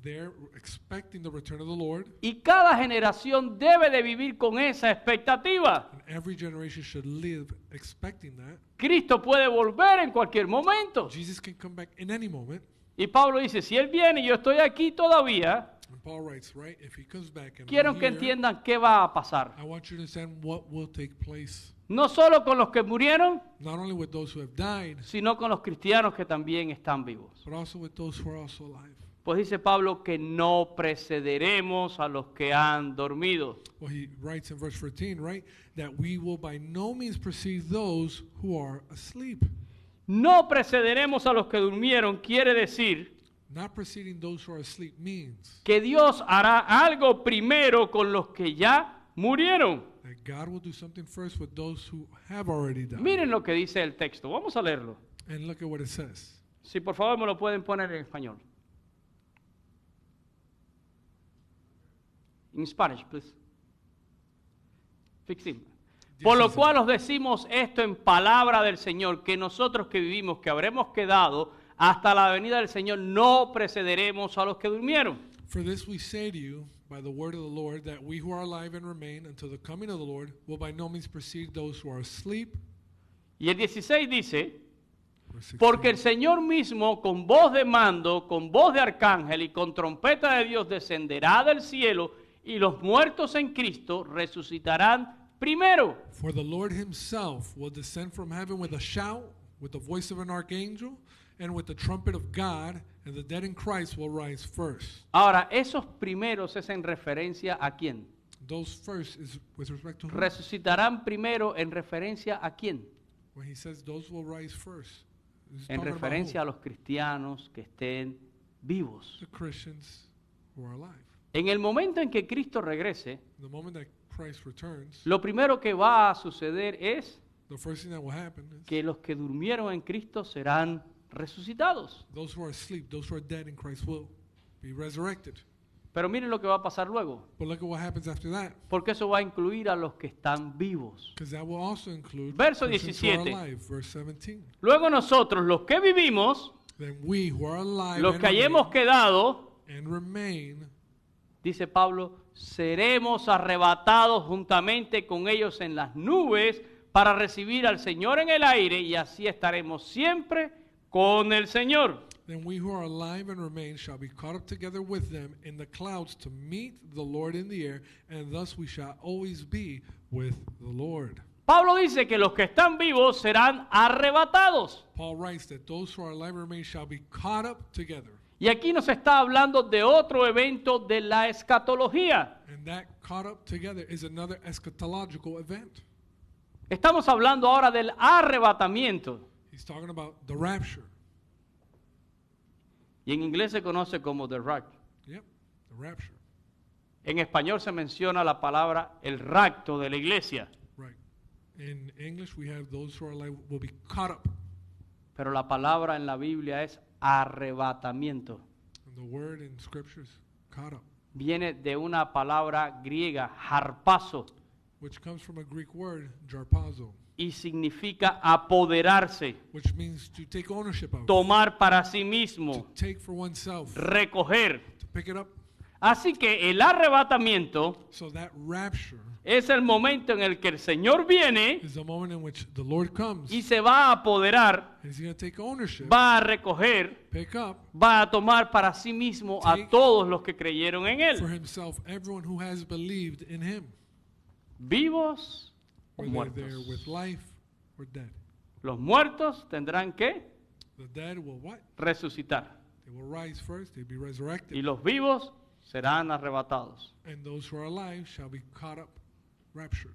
there expecting the return of the Lord. Y cada generación debe de vivir con esa expectativa. And every generation should live expecting that. Cristo puede volver en cualquier momento. Jesus can come back in any moment. Y Pablo dice, si Él viene y yo estoy aquí todavía, And Paul writes, right, if he comes back and quiero I'm que here, entiendan qué va a pasar. I want you to understand what will take place. No solo con los que murieron, Not only with those who have died, sino con los cristianos que también están vivos. but also with those who are also alive. Pues dice Pablo que no precederemos a los que han dormido. Well, he writes in verse 14, right, that we will by no means precede those who are asleep. No precederemos a los que durmieron quiere decir Not preceding those who are asleep means que Dios hará algo primero con los que ya murieron. that God will do something first with those who have already died. Miren lo que dice el texto. Vamos a leerlo. And look at what it says. Si por favor me lo pueden poner en español. In Spanish, please. Fix it. Por lo cual os decimos esto en palabra del Señor, que nosotros que vivimos, que habremos quedado hasta la venida del Señor, no precederemos a los que durmieron. For this we say to you by the word of the Lord, that we who are alive and remain until the coming of the Lord will by no means precede those who are asleep. Y el 16 dice, Verse 16. porque el Señor mismo con voz de mando, con voz de arcángel y con trompeta de Dios descenderá del cielo y los muertos en Cristo resucitarán primero. For the Lord himself will descend from heaven with a shout, with the voice of an archangel, and with the trumpet of God, and the dead in Christ will rise first. Ahora, esos primeros es en referencia a quién. Those first is with respect to who? Resucitarán primero en referencia a quién. When he says those will rise first, he's En talking about referencia a who? los cristianos que estén vivos. The Christians who are alive. En el momento en que Cristo regrese, The moment that Christ returns, lo primero que va a suceder es the first thing that will happen is que los que durmieron en Cristo serán resucitados. those who are asleep, those who are dead in Christ will be resurrected. Pero miren lo que va a pasar luego, But look at what happens after that, porque eso va a incluir a los que están vivos. because that will also include Verso Christians who are 17. alive. Verse 17. Luego nosotros, los que vivimos, Then we who are alive los and que hayamos remain, quedado, and remain, dice Pablo, seremos arrebatados juntamente con ellos en las nubes para recibir al Señor en el aire y así estaremos siempre con el Señor. then we who are alive and remain shall be caught up together with them in the clouds to meet the Lord in the air, and thus we shall always be with the Lord. Pablo dice que los que están vivos serán arrebatados. Paul writes that those who are alive and remain shall be caught up together. Y aquí nos está hablando de otro evento de la escatología. And that caught up together is another eschatological event. Estamos hablando ahora del arrebatamiento. He's talking about the rapture. Y en inglés se conoce como the rapture. Yep, the rapture. En español se menciona la palabra el rapto de la iglesia. Right. In English, we have those who are alive will be caught up. Pero la palabra en la Biblia es arrebatamiento. And the word in Scripture is caught up, Viene de una palabra griega, harpazo, which comes from a Greek word, jarpazo, y significa apoderarse, which means to take ownership of, tomar para sí to mismo, take for oneself, recoger. to pick it up. Así que el arrebatamiento So that rapture es el momento en el que el Señor viene is the moment in which the Lord comes. y se va a apoderar, He's going to take ownership, va a recoger, pick up va a tomar para sí mismo a Take todos los que creyeron en for Él, himself everyone who has believed in him, vivos o whether they're muertos. with life or dead. Los muertos tendrán que The dead will what? resucitar They will rise first, they'll be resurrected, y los vivos serán arrebatados. and those who are alive shall be caught up, raptured.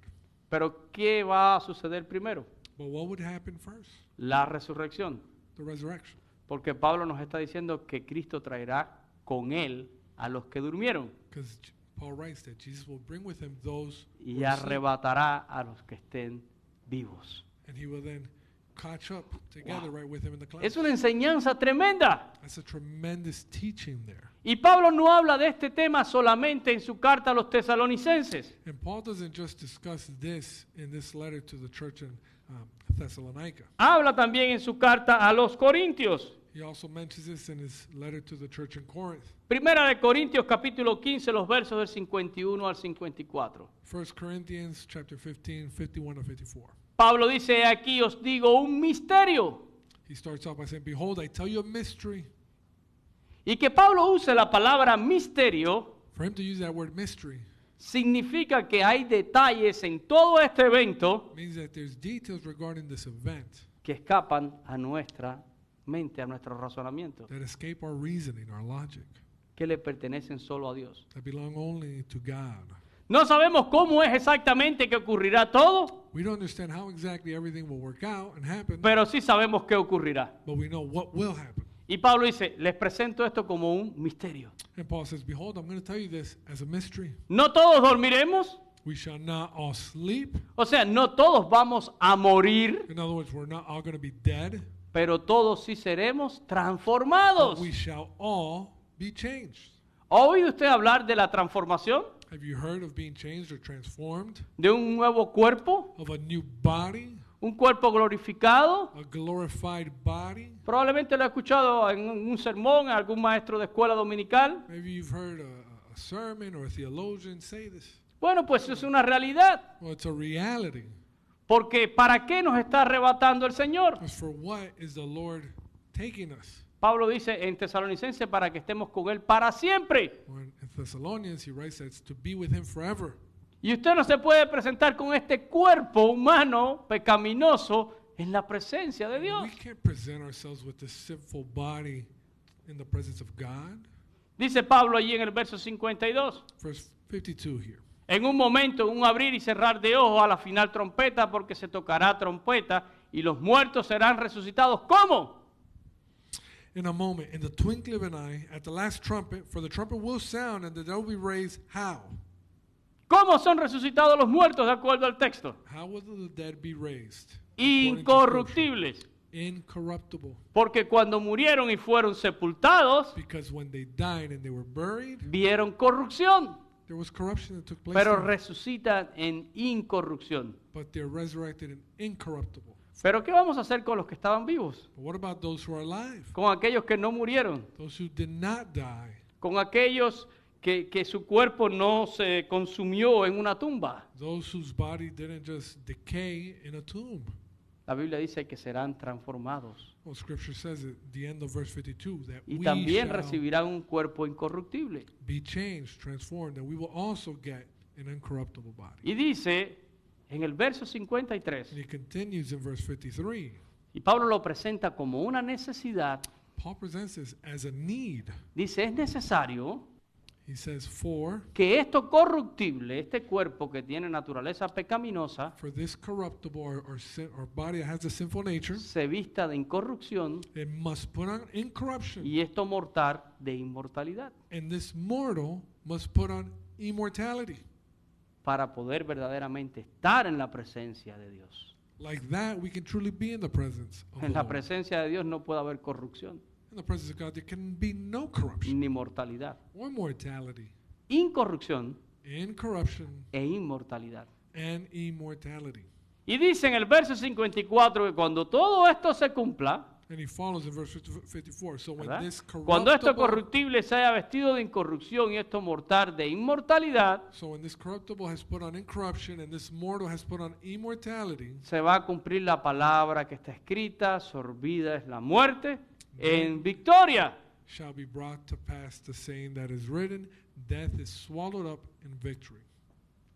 Pero ¿qué va a suceder primero? But what would happen first? La resurrección. The resurrection. Porque Pablo nos está diciendo que Cristo traerá con él a los que durmieron Because Paul writes that Jesus will bring with him those who y are asleep, arrebatará a los que estén vivos. and he will then catch up together right with him in the clouds. Es una enseñanza tremenda. That's a tremendous teaching there. Y Pablo no habla de este tema solamente en su carta a los tesalonicenses. And Paul doesn't just discuss this in this letter to the church in Thessalonica. Habla también en su carta a los corintios. He also mentions this in his letter to the church in Corinth. Primera de Corintios capítulo 15, los versos del 51 al 54. 1 Corinthians chapter 15, 51 to 54. Pablo dice, aquí os digo un misterio. He starts off by saying, "Behold, I tell you a mystery." Y que Pablo use la palabra misterio For him to use that word mystery significa que hay detalles en todo este evento means that there's details regarding this event que escapan a nuestra mente, a nuestro razonamiento, that escape our reasoning, our logic, que le pertenecen solo a Dios. that belong only to God. No sabemos cómo es exactamente que ocurrirá todo, We don't understand how exactly everything will work out and happen, pero sí sabemos qué ocurrirá. but we know what will happen. Y Pablo dice, les presento esto como un misterio. And Paul says, "Behold, I'm going to tell you this as a mystery. No todos dormiremos, We shall not all sleep." o sea, no todos vamos a morir, In other words, we're not all going to be dead, pero todos sí seremos but transformados. we shall all be changed. ¿Ha oído usted hablar de la transformación? Have you heard of being changed or transformed? ¿De un nuevo cuerpo? Of a new body, ¿Un cuerpo glorificado? a glorified body? Probablemente lo ha escuchado en un sermón, en algún maestro de escuela dominical. Maybe you've heard a sermon or a theologian say this. Bueno, pues es una realidad. Well, it's a reality. Porque ¿para qué nos está arrebatando el Señor? As for what is the Lord taking us? Pablo dice en Tesalonicenses para que estemos con Él para siempre. Well, in Thessalonians, he writes that it's to be with him forever. Y usted no se puede presentar con este cuerpo humano pecaminoso en la presencia de Dios. We can't present ourselves with this sinful body in the presence of God. Dice Pablo allí en el verso 52. Verse 52 here. En un momento, en un abrir y cerrar de ojos a la final trompeta, porque se tocará trompeta y los muertos serán resucitados. ¿Cómo? In a moment, in the twinkling of an eye, at the last trumpet, for the trumpet will sound and the dead will be raised. How? ¿Cómo son resucitados los muertos de acuerdo al texto? How will the dead be raised? According to Incorruptibles. Scripture. Incorruptible. Porque cuando murieron y fueron sepultados, Because when they died and they were buried, vieron corrupción, there was corruption that took place. pero there. resucitan en incorrupción. But they're resurrected and incorruptible. Pero ¿qué vamos a hacer con los que estaban vivos? But what about those who are alive? Con aquellos que no murieron, Those who did not die? con aquellos que su cuerpo no se consumió en una tumba. Those whose body didn't just decay in a tomb? La Biblia dice que serán transformados Well, Scripture says at the end of verse 52 that y we también shall recibirán un cuerpo incorruptible. be changed, transformed, and we will also get an incorruptible body. Y dice en el verso 53, And he continues in verse 53. y Pablo lo presenta como una necesidad, Paul presents this as a need. dice, es necesario He says, for que esto corruptible, este cuerpo que tiene naturaleza pecaminosa, this corruptible or body that has a sinful nature, se vista de incorrupción it must put on incorruption. y esto mortal de inmortalidad, And this mortal must put on immortality. para poder verdaderamente estar en la presencia de Dios. Like that, we can truly be in the presence of En the la Lord. presencia de Dios no puede haber corrupción In the presence of God, there can be no corruption ni mortalidad. or mortality, Incorrupción incorruption e inmortalidad. and immortality. Y dice en el verso 54 que cuando todo esto se cumpla, And he follows in verse 54. So when ¿verdad? this Cuando esto corruptible, corruptible se haya vestido de incorrupción y esto mortal de inmortalidad, so when this corruptible has put on incorruption and this mortal has put on immortality, se va a cumplir la palabra que está escrita, sorbida es la muerte, en victoria. shall be brought to pass the saying that is written, death is swallowed up in victory.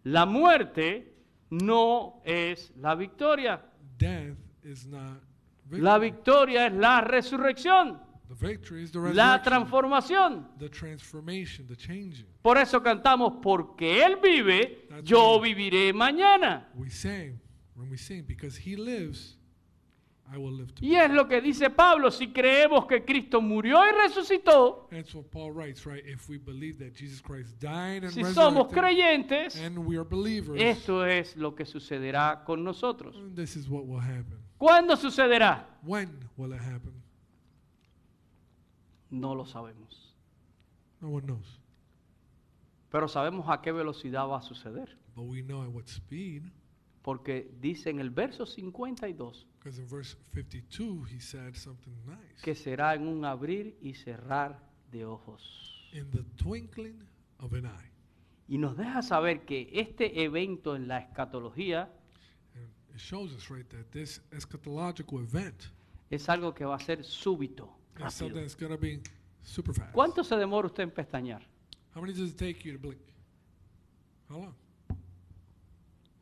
La muerte no es la victoria. Death is not victory. La victoria es la resurrección, The victory is the la resurrection, transformación. the transformation, the changing. Por eso cantamos, porque Él vive, That's yo right. viviré mañana. We sing, when we sing, because he lives, I will live to Y es lo que dice Pablo, si creemos que Cristo murió y resucitó, And that's what Paul writes, right? If we believe that Jesus Christ died and si somos resurrected, creyentes, and we are believers, esto es lo que sucederá con nosotros. this is what will happen. ¿Cuándo sucederá? When will it happen? No lo sabemos. No one knows. Pero sabemos a qué velocidad va a suceder. But we know at what speed, Porque dice en el verso 52 because in verse 52 he said something nice. que será en un abrir y cerrar de ojos. In the twinkling of an eye. Y nos deja saber que este evento en la escatología And it shows us, right, that this eschatological event es algo que va a ser súbito, is something rápido. that's going to be super fast. ¿Cuánto se demora usted en pestañear? How many does it take you to blink? How long?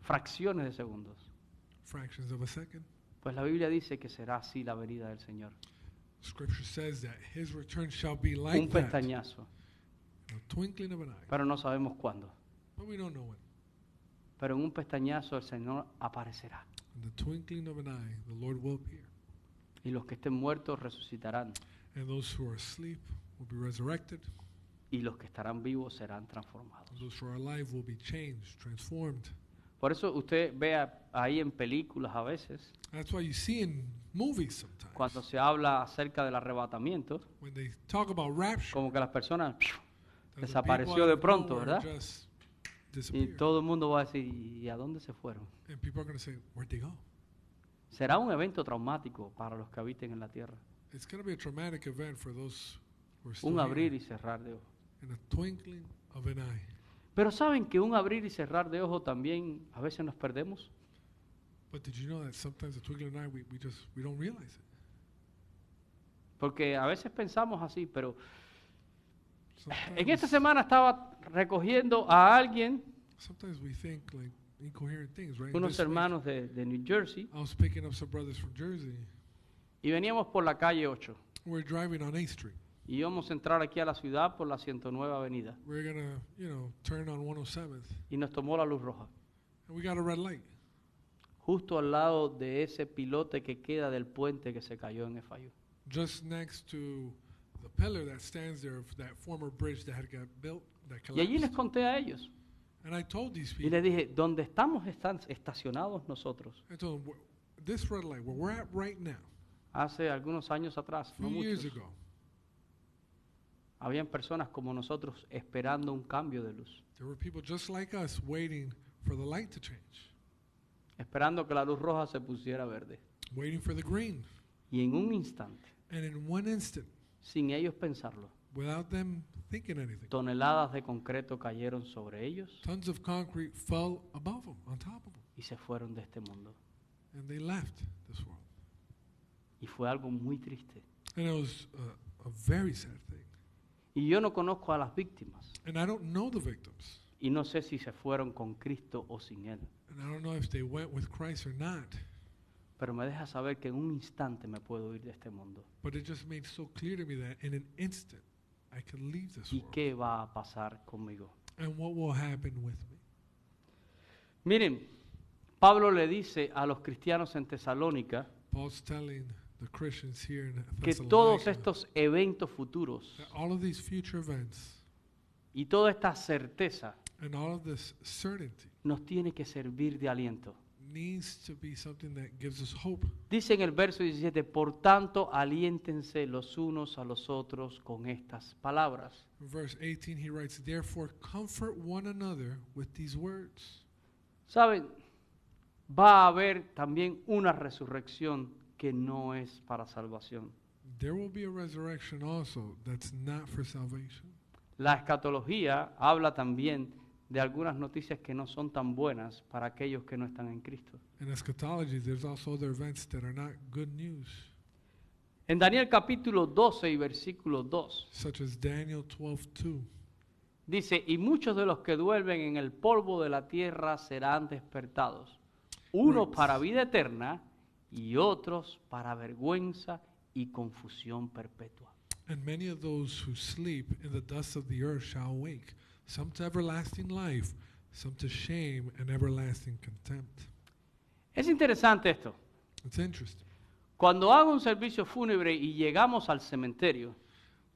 Fracciones de segundos. Fractions of a second. Pues la Biblia dice que será así la venida del Señor. Scripture says that his return shall be Un like that, pestañazo. in a twinkling of an eye. Pero no sabemos cuándo. But we don't know when. Pero en un pestañazo el Señor aparecerá. In the twinkling of an eye, the Lord will appear. Y los que estén muertos resucitarán. And those who are asleep will be resurrected. Y los que estarán vivos serán transformados. And those who are alive will be changed, transformed. Por eso usted ve ahí en películas a veces, That's why you see in movies sometimes, cuando se habla acerca del arrebatamiento, when they talk about rapture, como que las personas that the desapareció people out de of pronto, nowhere ¿verdad? just Y disappear. todo el mundo va a decir, ¿y a dónde se fueron? And people are going to say, where'd they go? Será un evento traumático para los que habiten en la tierra. It's going to be a traumatic event for those who are still Un abrir here. y cerrar de ojos. In a twinkling of an eye. Pero ¿saben que un abrir y cerrar de ojos también a veces nos perdemos? But did you know that sometimes a twinkling of an eye, we don't realize it. Porque a veces pensamos así, pero Sometimes, en esta semana estaba recogiendo a alguien, sometimes we think like incoherent things, right? unos This week, hermanos de New Jersey, I was picking up some brothers from Jersey. y veníamos por la calle 8. We're driving on 8th Street. Y íbamos a entrar aquí a la ciudad por la 109 Avenida. We're going to, turn on 107th. Y nos tomó la luz roja. And we got a red light. Justo al lado de ese pilote que queda del puente que se cayó en FIU. Just next to the pillar that stands there of that former bridge that had got built, that Y allí les collapsed. conté a ellos. And I told these Y people, les dije, donde estamos están estacionados nosotros. I told them, this red light, where we're at right now, Hace algunos años atrás, a no few years muchos, ago, habían personas como nosotros esperando un cambio de luz. there were people just like us waiting for the light to change, Esperando que la luz roja se pusiera verde. waiting for the green. Y en un instante, And in one instant, sin ellos pensarlo, without them thinking anything, toneladas de concreto cayeron sobre ellos tons of concrete fell above them, on top of them, y se fueron de este mundo. and they left this world. Y fue algo muy triste. And it was a very sad thing. Y yo no conozco a las víctimas. And I don't know the victims. Y no sé si se fueron con Cristo o sin Él. And I don't know if they went with Christ or not. Pero me deja saber que en un instante me puedo ir de este mundo. But it just made so clear to me that in an instant, I could leave this ¿Y world. qué va a pasar conmigo? And what will happen with me? Miren, Pablo le dice a los cristianos en Tesalónica Paul's telling the Christians here in que todos Thessalonica estos eventos futuros that all of these future events y toda esta certeza and all of this certainty nos tiene que servir de aliento. needs to be something that gives us hope. Dice en el verso 17, por tanto, aliéntense los unos a los otros con estas palabras. In verse 18 he writes, therefore comfort one another with these words. ¿Saben? Va a haber también una resurrección que no es para salvación. There will be a resurrection also that's not for salvation. La escatología habla también de algunas noticias que no son tan buenas para aquellos que no están en Cristo. In eschatology, there's also other events that are not good news, En Daniel capítulo 12 y versículo 2 such as Daniel 12:2. dice, y muchos de los que duermen en el polvo de la tierra serán despertados, unos Right. para vida eterna y otros para vergüenza y confusión perpetua. And many of those who sleep in the dust of the earth shall awake, some to everlasting life, some to shame and everlasting contempt. Es interesante esto, It's interesting. Cuando hago un servicio fúnebre y llegamos al cementerio,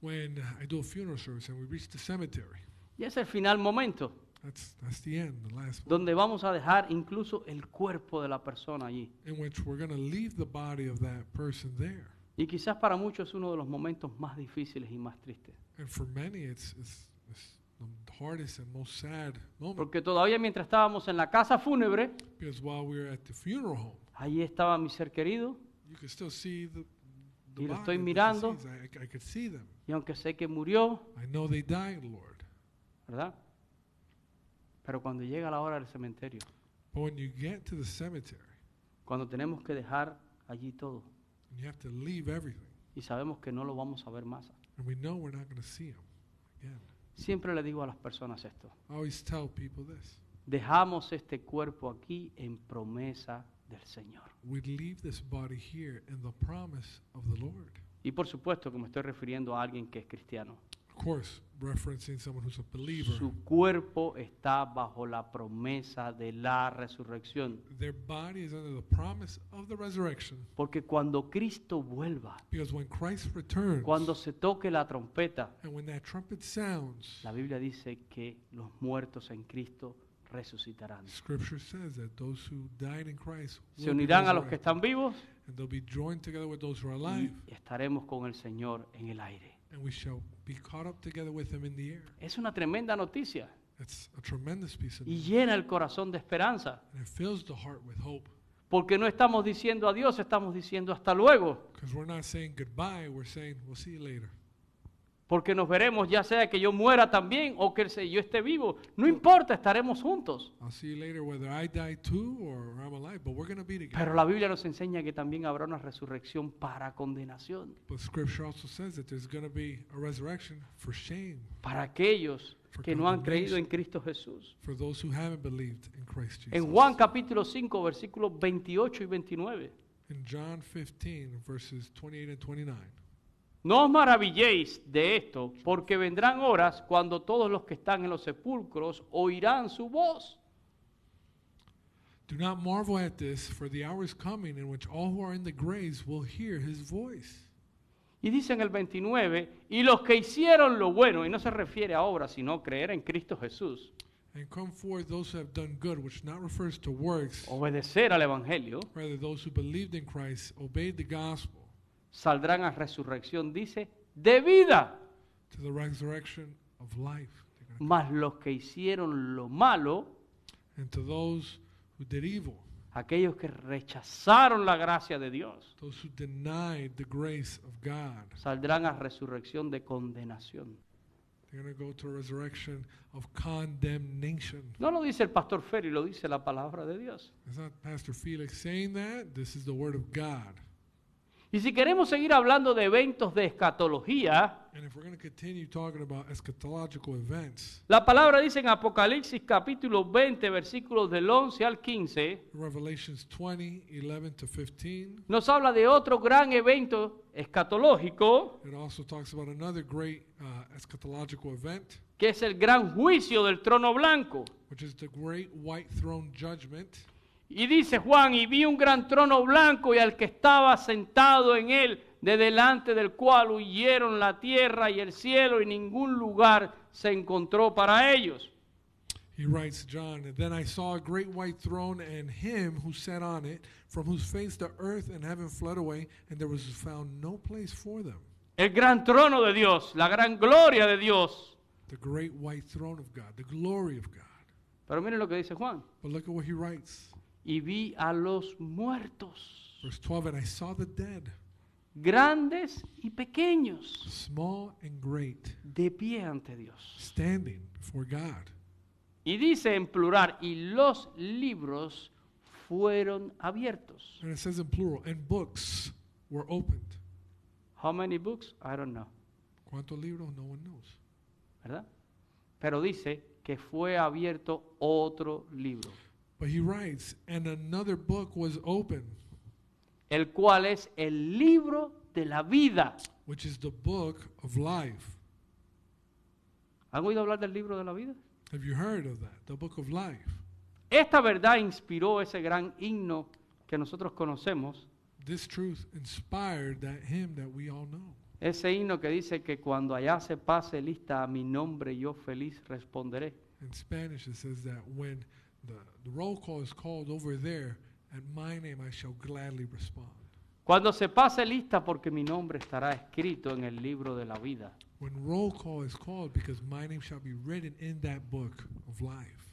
when I do a funeral service and we reach the cemetery, ya es el final momento, that's the end, the last one, donde vamos a dejar incluso el cuerpo de la persona allí. in which we're going to leave the body of that person there. Y quizás para muchos es uno de los momentos más difíciles y más tristes. And for many, it's the hardest and most sad moment. Porque todavía mientras estábamos en la casa fúnebre, Because while we were at the funeral home, allí estaba mi ser querido, you could still see the Y lo body, estoy the mirando. deceased. I could see them. y aunque sé que murió, I know they died, Lord. ¿verdad? Pero cuando llega la hora del cementerio, But when you get to the cemetery, cuando tenemos que dejar allí todo, and you have to leave everything, y sabemos que no lo vamos a ver más, and we know we're not going to see them again. siempre le digo a las personas esto: I always tell people this. dejamos este cuerpo aquí en promesa del Señor. We leave this body here in the promise of the Lord. Y por supuesto que me estoy refiriendo a alguien que es cristiano. Of course, referencing someone who's a believer. Su cuerpo está bajo la promesa de la resurrección. Their body is under the promise of the resurrection. Porque cuando Cristo vuelva, Because when Christ returns, cuando se toque la trompeta, and when that trumpet sounds, la Biblia dice que los muertos en Cristo resucitarán. Scripture says that those who died in Christ Se will be unirán a los que resurrected, están vivos and they'll be joined together with those who are y alive, estaremos con el Señor en el aire. and we shall be caught up together with him in the air. Es una tremenda noticia That's a tremendous piece of y news, llena el corazón de esperanza. and it fills the heart with hope. Porque no estamos diciendo adiós, estamos diciendo hasta luego. Because we're not saying goodbye, we're saying we'll see you later. Porque nos veremos, ya sea que yo muera también o que yo esté vivo. No importa, estaremos juntos. I'll see you later whether I die too or I'm alive, but we're going to be together. Pero la Biblia nos enseña que también habrá una resurrección para condenación. But Scripture also says that there's going to be a resurrection for shame, Para aquellos For que no han creído condemnation. en Cristo Jesús. for those who haven't believed in Christ Jesus. En Juan capítulo 5, versículos 28 y 29. In John 15, verses 28 and 29. No os maravilléis de esto, porque vendrán horas cuando todos los que están en los sepulcros oirán su voz. Do not marvel at this, for the hour is coming in which all who are in the graves will hear his voice. Y dice en el 29, y los que hicieron lo bueno, y no se refiere a obras, sino creer en Cristo Jesús, And come forth those who have done good, which not refers to works, obedecer al Evangelio, rather those who believed in Christ, obeyed the gospel, saldrán a resurrección, dice, de vida. to the resurrection of life. They're gonna- Mas los que hicieron lo malo, And to those who did evil, aquellos que rechazaron la gracia de Dios, those who denied the grace of God, saldrán a resurrección de condenación. they're going to go to a resurrection of condemnation. No lo dice el pastor Ferry, lo dice la palabra de Dios. It's not Pastor Felix saying that. This is the word of God. Y si queremos seguir hablando de eventos de escatología, And if we're going to continue talking about eschatological events, la palabra dice en Apocalipsis capítulo 20, versículos del 11 al 15, Revelations 20, 11 to 15, nos habla de otro gran evento escatológico, it also talks about another great eschatological event, que es el gran juicio del trono blanco. which is the great white throne judgment. Y dice Juan, y vi un gran trono blanco y al que estaba sentado en él, de delante del cual huyeron la tierra y el cielo y ningún lugar se encontró para ellos. He writes, John, and then I saw a great white throne and him who sat on it, from whose face the earth and heaven fled away, and there was found no place for them. El gran trono de Dios, la gran gloria de Dios. The great white throne of God, the glory of God. Pero miren lo que dice Juan. But look at what he writes. Y vi a los muertos, Verse 12, and I saw the dead, grandes y pequeños, small and great, de pie ante Dios. standing before God. Y dice en plural, y los libros fueron abiertos. And it says in plural, and books were opened. How many books? I don't know. ¿Cuántos libros? No one knows. ¿Verdad? Pero dice que fue abierto otro libro, But he writes, and another book was opened, el cual es el libro de la vida. which is the book of life. ¿Han oído hablar del libro de la vida? Have you heard of that? The book of life. Esta verdad inspiró ese gran himno que nosotros conocemos, this truth inspired that hymn that we all know. Ese himno que dice que cuando allá se pase lista a mi nombre, yo feliz responderé. In Spanish, it says that when the roll call is called over there, at my name I shall gladly respond. Cuando se pase lista, porque mi nombre estará escrito en el libro de la vida. When roll call is called, because my name shall be written in that book of life.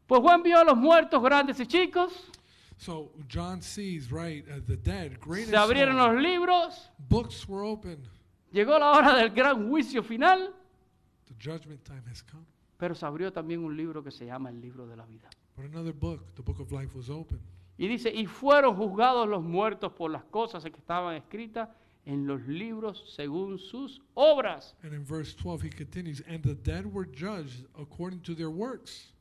Pues Juan vio a los muertos grandes y chicos, So John sees, right, the dead, great se and abrieron small. los libros, Books were opened. llegó la hora del gran juicio final, The judgment time has come. pero se abrió también un libro que se llama el libro de la vida. But another book, the book of life, was opened. Y dice, y fueron juzgados los muertos por las cosas que estaban escritas en los libros según sus obras. And in verse 12, he continues, and the dead were judged according to their works.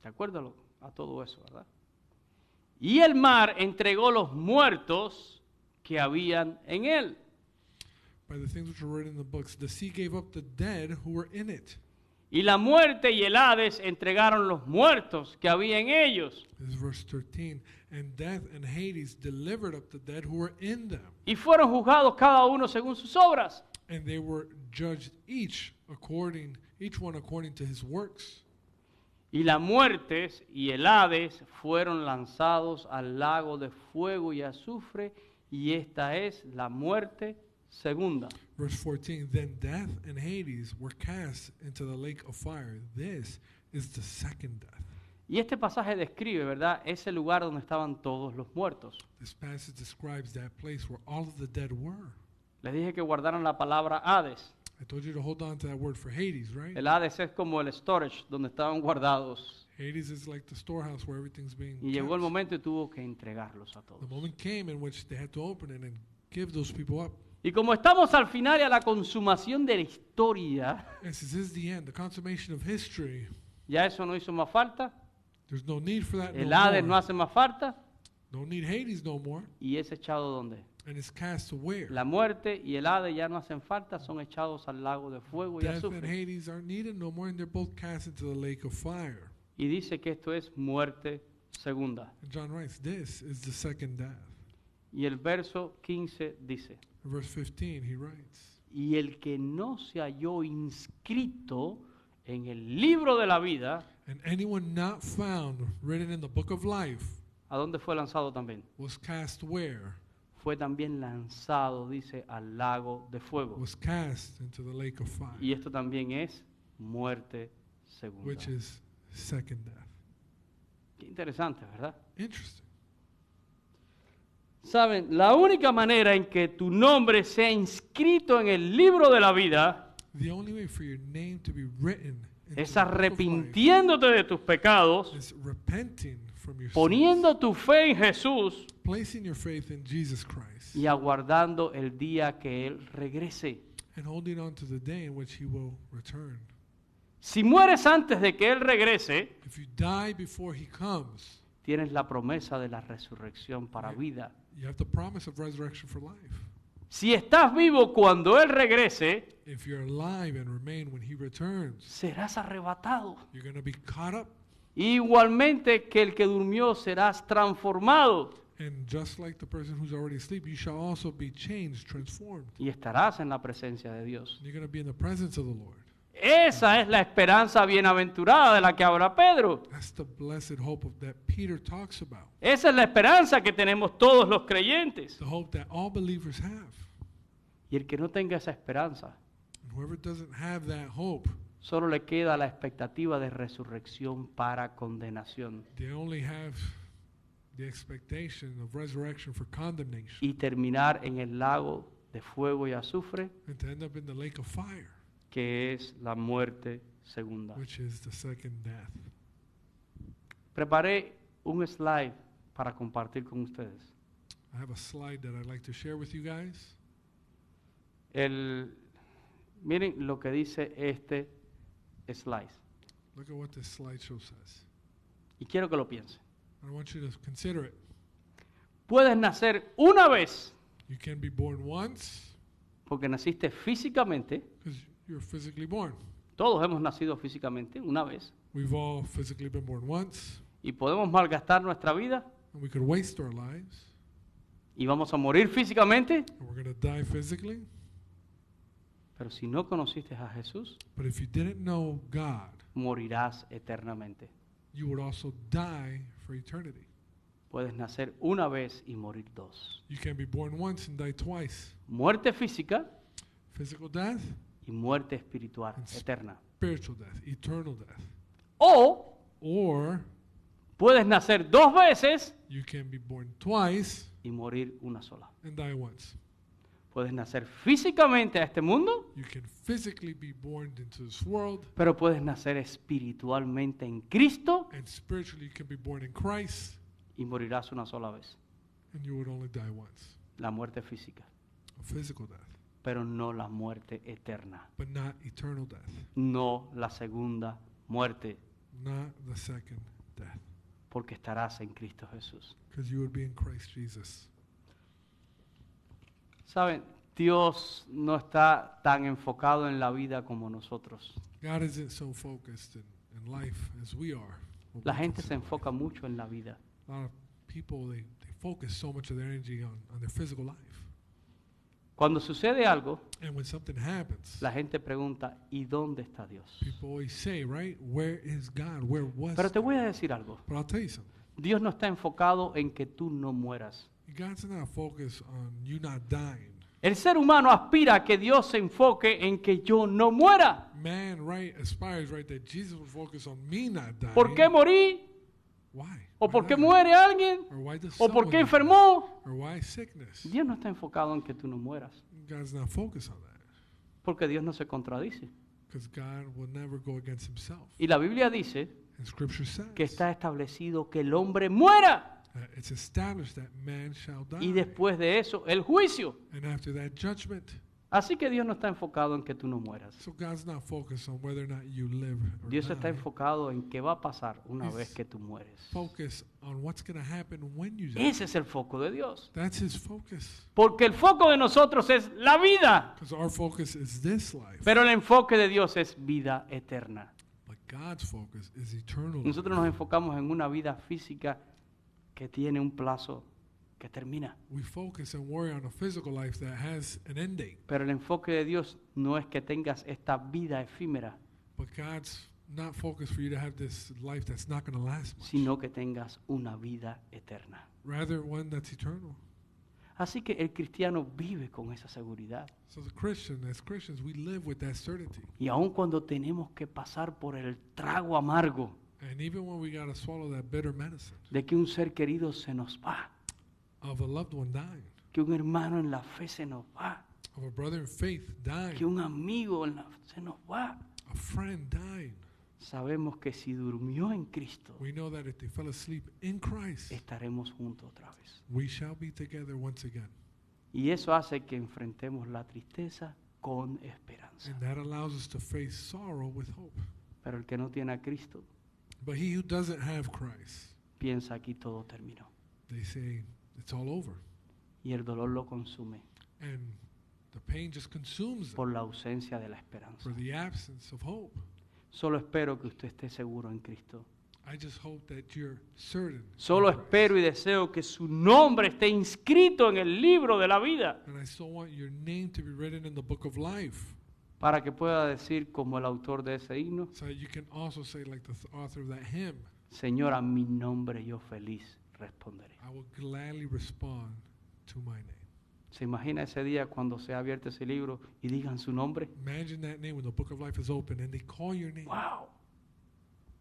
¿De acuerdo a todo eso, verdad? Y el mar entregó los muertos que habían en él. By the things which are written in the books, the sea gave up the dead who were in it. Y la muerte y el Hades entregaron los muertos que había en ellos. This is verse 13. And death and Hades delivered up the dead who were in them. Y fueron juzgados cada uno según sus obras. And they were judged each one according to his works. Y la muerte y el Hades fueron lanzados al lago de fuego y azufre, y esta es la muerte segunda. Verse 14. Then death and Hades were cast into the lake of fire. This is the second death. Y este pasaje describe, ¿verdad?, ese lugar donde estaban todos los muertos. This passage describes that place where all of the dead were. Les dije que guardaran la palabra Hades. I told you to hold on to that word for Hades, right? El Hades es como el storage donde estaban guardados. Hades is like the storehouse where everything's being Y llegó el kept. momento y tuvo que entregarlos a todos. The moment came in which they had to open it and give those people up. Y como estamos al final y a la consumación de la historia, And since this is the end, the consummation of history, ya eso no hizo más falta. there's no need for that El no Hades no more. hace más falta. No need Hades no more. ¿Y es echado dónde? And it's cast to where? La muerte y el Hades ya no hacen falta, son echados al lago de fuego y Death and azufre. Hades aren't needed no more, and they're both cast into the lake of fire. Y dice que esto es muerte segunda. And John writes, this is the second death. Y el verso 15 dice, In verse 15, he writes, y el que no se halló inscrito en el libro de la vida, and anyone not found written in the book of life ¿a dónde fue lanzado también? was cast where? Fue también lanzado, dice, al lago de fuego. Was cast into the lake of fire, Y esto también es muerte segunda. which is second death. Qué interesante, ¿verdad? Interesting. Saben, la única manera en que tu nombre sea inscrito en el libro de la vida The only way for your name to be written into es the book of life arrepintiéndote de tus pecados, is repenting from your sins, poniendo tu fe en Jesús placing your faith in Jesus Christ, y aguardando el día que Él regrese. and holding on to the day in which he will return. Si mueres antes de que Él regrese, If you die before he comes, tienes la promesa de la resurrección para vida. you have the promise of resurrection for life. Si estás vivo cuando Él regrese, If you're alive and remain when he returns, serás arrebatado. you're going to be caught up. Igualmente que el que durmió serás transformado And just like the person who's already asleep, you shall also be changed, transformed. y estarás en la presencia de Dios. You're going to be in the presence of the Lord. Esa es la esperanza bienaventurada de la que habla Pedro. That's the blessed hope that Peter talks about. Esa es la esperanza que tenemos todos los creyentes. The hope that all believers have. Y el que no tenga esa esperanza, And whoever doesn't have that hope, solo le queda la expectativa de resurrección para condenación they only have the expectation of resurrection for condemnation y terminar en el lago de fuego y azufre, and to end up in the lake of fire, que es la muerte segunda. which is the second death. Preparé un slide para compartir con ustedes. I have a slide that I'd like to share with you guys. Miren lo que dice este slide. Look at what this slideshow says. Y quiero que lo piensen. I want you to consider it. Puedes nacer una vez You can be born once porque naciste físicamente. because you're physically born. Todos hemos nacido físicamente una vez. We've all physically been born once. Y podemos malgastar nuestra vida and we could waste our lives, y vamos a morir físicamente. and we're going to die physically. Pero si no conociste a Jesús, But if you didn't know God, morirás eternamente. you would also die for eternity. Puedes nacer una vez y morir dos. You can be born once and die twice. Muerte física Physical death, y muerte espiritual It's- eterna. spiritual death, eternal death. O Or puedes nacer dos veces you can be born twice y morir una sola. and die once. Puedes nacer físicamente a este mundo, You can physically be born into this world, pero puedes nacer espiritualmente en Cristo and spiritually you can be born in Christ, y morirás una sola vez. and you would only die once. La muerte física, A physical death, pero no la muerte eterna. but not eternal death, No la segunda muerte, not the second death, porque estarás en Cristo Jesús. because you would be in Christ Jesus. Saben, Dios no está tan enfocado en la vida como nosotros. God isn't so focused in life as we are. What La we gente se consider enfoca mucho en la vida. life. A lot of people, they focus so much of their energy on their physical life. Cuando sucede algo, And when something happens, la gente pregunta, ¿y dónde está Dios? people always say, right, where is God? Where was Pero te God? voy a decir algo. But I'll tell you something. Dios no está enfocado en que tú no mueras. God's not focused on you not dying. El ser humano aspira a que Dios se enfoque en que yo no muera. Man, right, aspires, right, that Jesus would focus on me not dying. ¿Por qué morí? Why? ¿O Why por qué not? muere alguien? Or why does ¿O por someone qué die? enfermó? Or why sickness? Dios no está enfocado en que tú no mueras. God's not focused on that. Porque Dios no se contradice. Because God will never go against himself. Y la Biblia dice And Scripture says que está establecido que el hombre muera. it's established that man shall die. Y después de eso, el juicio. And after that judgment. Así que Dios no está enfocado en que tú no mueras. So God's not focused on whether or not you live or Dios está die. enfocado en qué va a pasar una He's vez que tú mueres. Focus on what's going to happen when you die. Ese es el foco de Dios. That's his focus. Porque el foco de nosotros es la vida. Because our focus is this life. Pero el enfoque de Dios es vida eterna. But God's focus is eternal. Nosotros nos enfocamos en una vida física que tiene un plazo que termina. We focus and worry on a physical life that has an end date. Pero el enfoque de Dios no es que tengas esta vida efímera, But God's not focused for you to have this life that's not going to last much. sino que tengas una vida eterna. Rather, one that's eternal. Así que el cristiano vive con esa seguridad. So as Christians, we live with that certainty. Y aun cuando tenemos que pasar por el trago amargo And even when we got to swallow that bitter medicine de que un ser querido se nos va, of a loved one dying, que un hermano en la fe se nos va, of a brother in faith que dying, un amigo se nos va, a friend dying, sabemos que si durmió en Cristo, we know that if they fell asleep in Christ, estaremos juntos otra vez. we shall be together once again. Y eso hace que enfrentemos la tristeza con esperanza. And that allows us to face sorrow with hope. Pero el que no tiene a Cristo But he who doesn't have Christ, piensa aquí todo terminó. they say it's all over. Y el dolor lo consume And the pain just consumes them por la ausencia de la esperanza. for the absence of hope. Solo espero que usted esté seguro en Cristo. I just hope that you're certain. in Solo Christ. espero y deseo que su nombre esté inscrito en el libro de la vida And I still want your name to be written in the book of life. para que pueda decir como el autor de ese himno, So that you can also say, like the author of that hymn, Señor, a mi nombre yo feliz responderé. I will gladly respond to my name. ¿Se imagina ese día cuando se ha abierto ese libro y digan su nombre? Imagine that name when the book of life is open and they call your name. ¡Wow!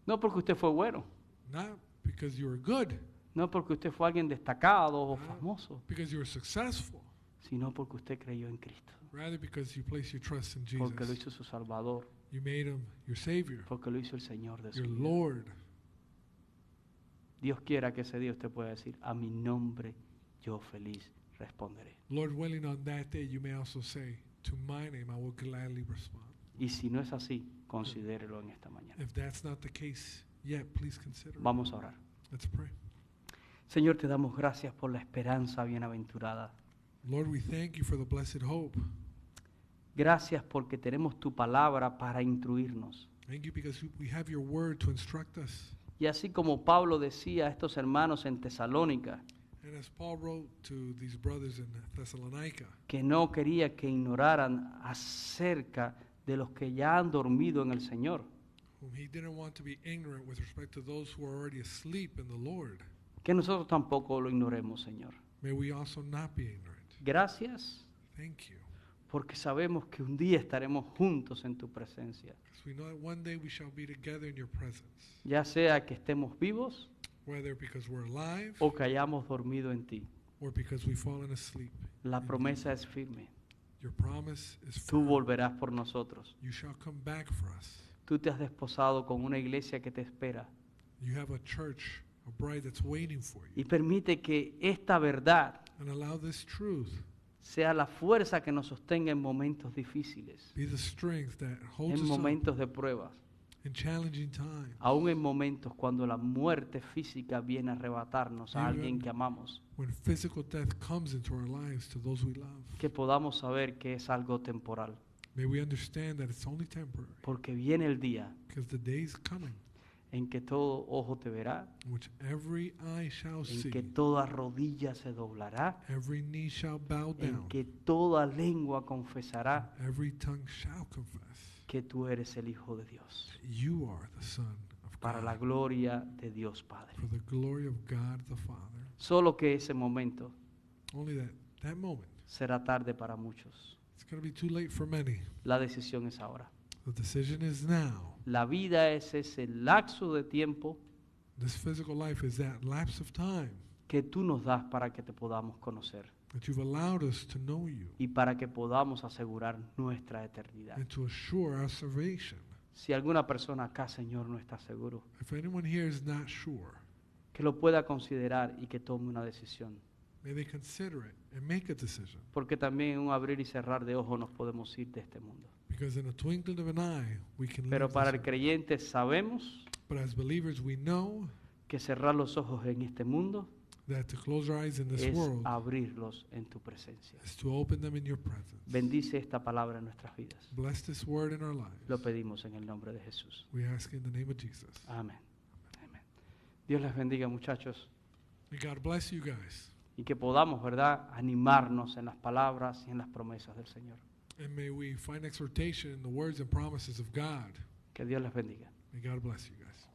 No porque usted fue bueno, Not because you were good, no porque usted fue alguien destacado o famoso, because you were successful, sino porque usted creyó en Cristo, rather because you place your trust in porque lo Jesus. hizo su Salvador, You made him your Savior, porque lo hizo el Señor de su your vida. Lord. Dios quiera que ese día usted pueda decir, a mi nombre yo feliz responderé. Lord willing, on that day you may also say, to my name I will gladly respond. Y si no es así, considérelo en esta mañana. If that's not the case yet, please consider it. Vamos a orar. Let's pray. Señor, te damos gracias por la esperanza bienaventurada. Lord, we thank you for the blessed hope. Gracias porque tenemos tu palabra para instruirnos. Thank you because we have your word to instruct us. Y así como Pablo decía a estos hermanos en Tesalónica, And as Paul wrote to these brothers in Thessalonica, que no quería que ignoraran acerca de los que ya han dormido en el Señor, whom he didn't want to be ignorant with respect to those who are already asleep in the Lord, que nosotros tampoco lo ignoremos, Señor. may we also not be ignorant. Gracias, Thank you. porque sabemos que un día estaremos juntos en tu presencia, Because we know that one day we shall be together in your presence, ya sea que estemos vivos whether because we're alive o que hayamos dormido en ti. or because we've fallen asleep. La promesa es firme. Your promise is Tú firm. volverás por nosotros. You shall come back for us. Tú te has desposado con una iglesia que te espera. You have a church, a bride that's waiting for you. Y permite que esta verdad And allow this truth sea la fuerza que nos sostenga en momentos difíciles, be the strength that holds en us up momentos de pruebas, in challenging times. aún en momentos cuando la muerte física viene a arrebatarnos a alguien que amamos, When physical death comes into our lives to those we love, que podamos saber que es algo temporal, may we understand that it's only temporary, porque viene el día because the day is coming en que todo ojo te verá, in which every eye shall en see, que toda rodilla se doblará, every knee shall bow en down, que toda lengua confesará every tongue shall confess que tú eres el Hijo de Dios, that you are the Son of para la God, gloria de Dios Padre. for the glory of God the Father. Solo que ese momento Only that moment, será tarde para muchos. it's going to be too late for many. La decisión es ahora. The decision is now. La vida es ese lapso de tiempo This physical life is that lapse of time que tú nos das para que te podamos conocer that you've allowed us to know you y para que podamos asegurar nuestra eternidad. and to assure our salvation. Si alguna persona acá, Señor, no está seguro, If anyone here is not sure, que lo pueda considerar y que tome una decisión. may they consider it and make a decision. Porque también en un abrir y cerrar de ojos nos podemos ir de este mundo. Because in a twinkling of an eye, we can Pero leave para this el earth. creyente sabemos But as believers, we know que cerrar los ojos en este mundo that to close our eyes in this es world abrirlos en tu presencia. is to open them in your presence. Bendice esta palabra en nuestras vidas. Bless this word in our lives. Lo pedimos en el nombre de Jesús. We ask in the name of Jesus. Amén. Amén. Dios les bendiga, muchachos, May God bless you guys. y que podamos, ¿verdad?, animarnos en las palabras y en las promesas del Señor. And may we find exhortation in the words and promises of God. Que Dios les bendiga. May God bless you guys.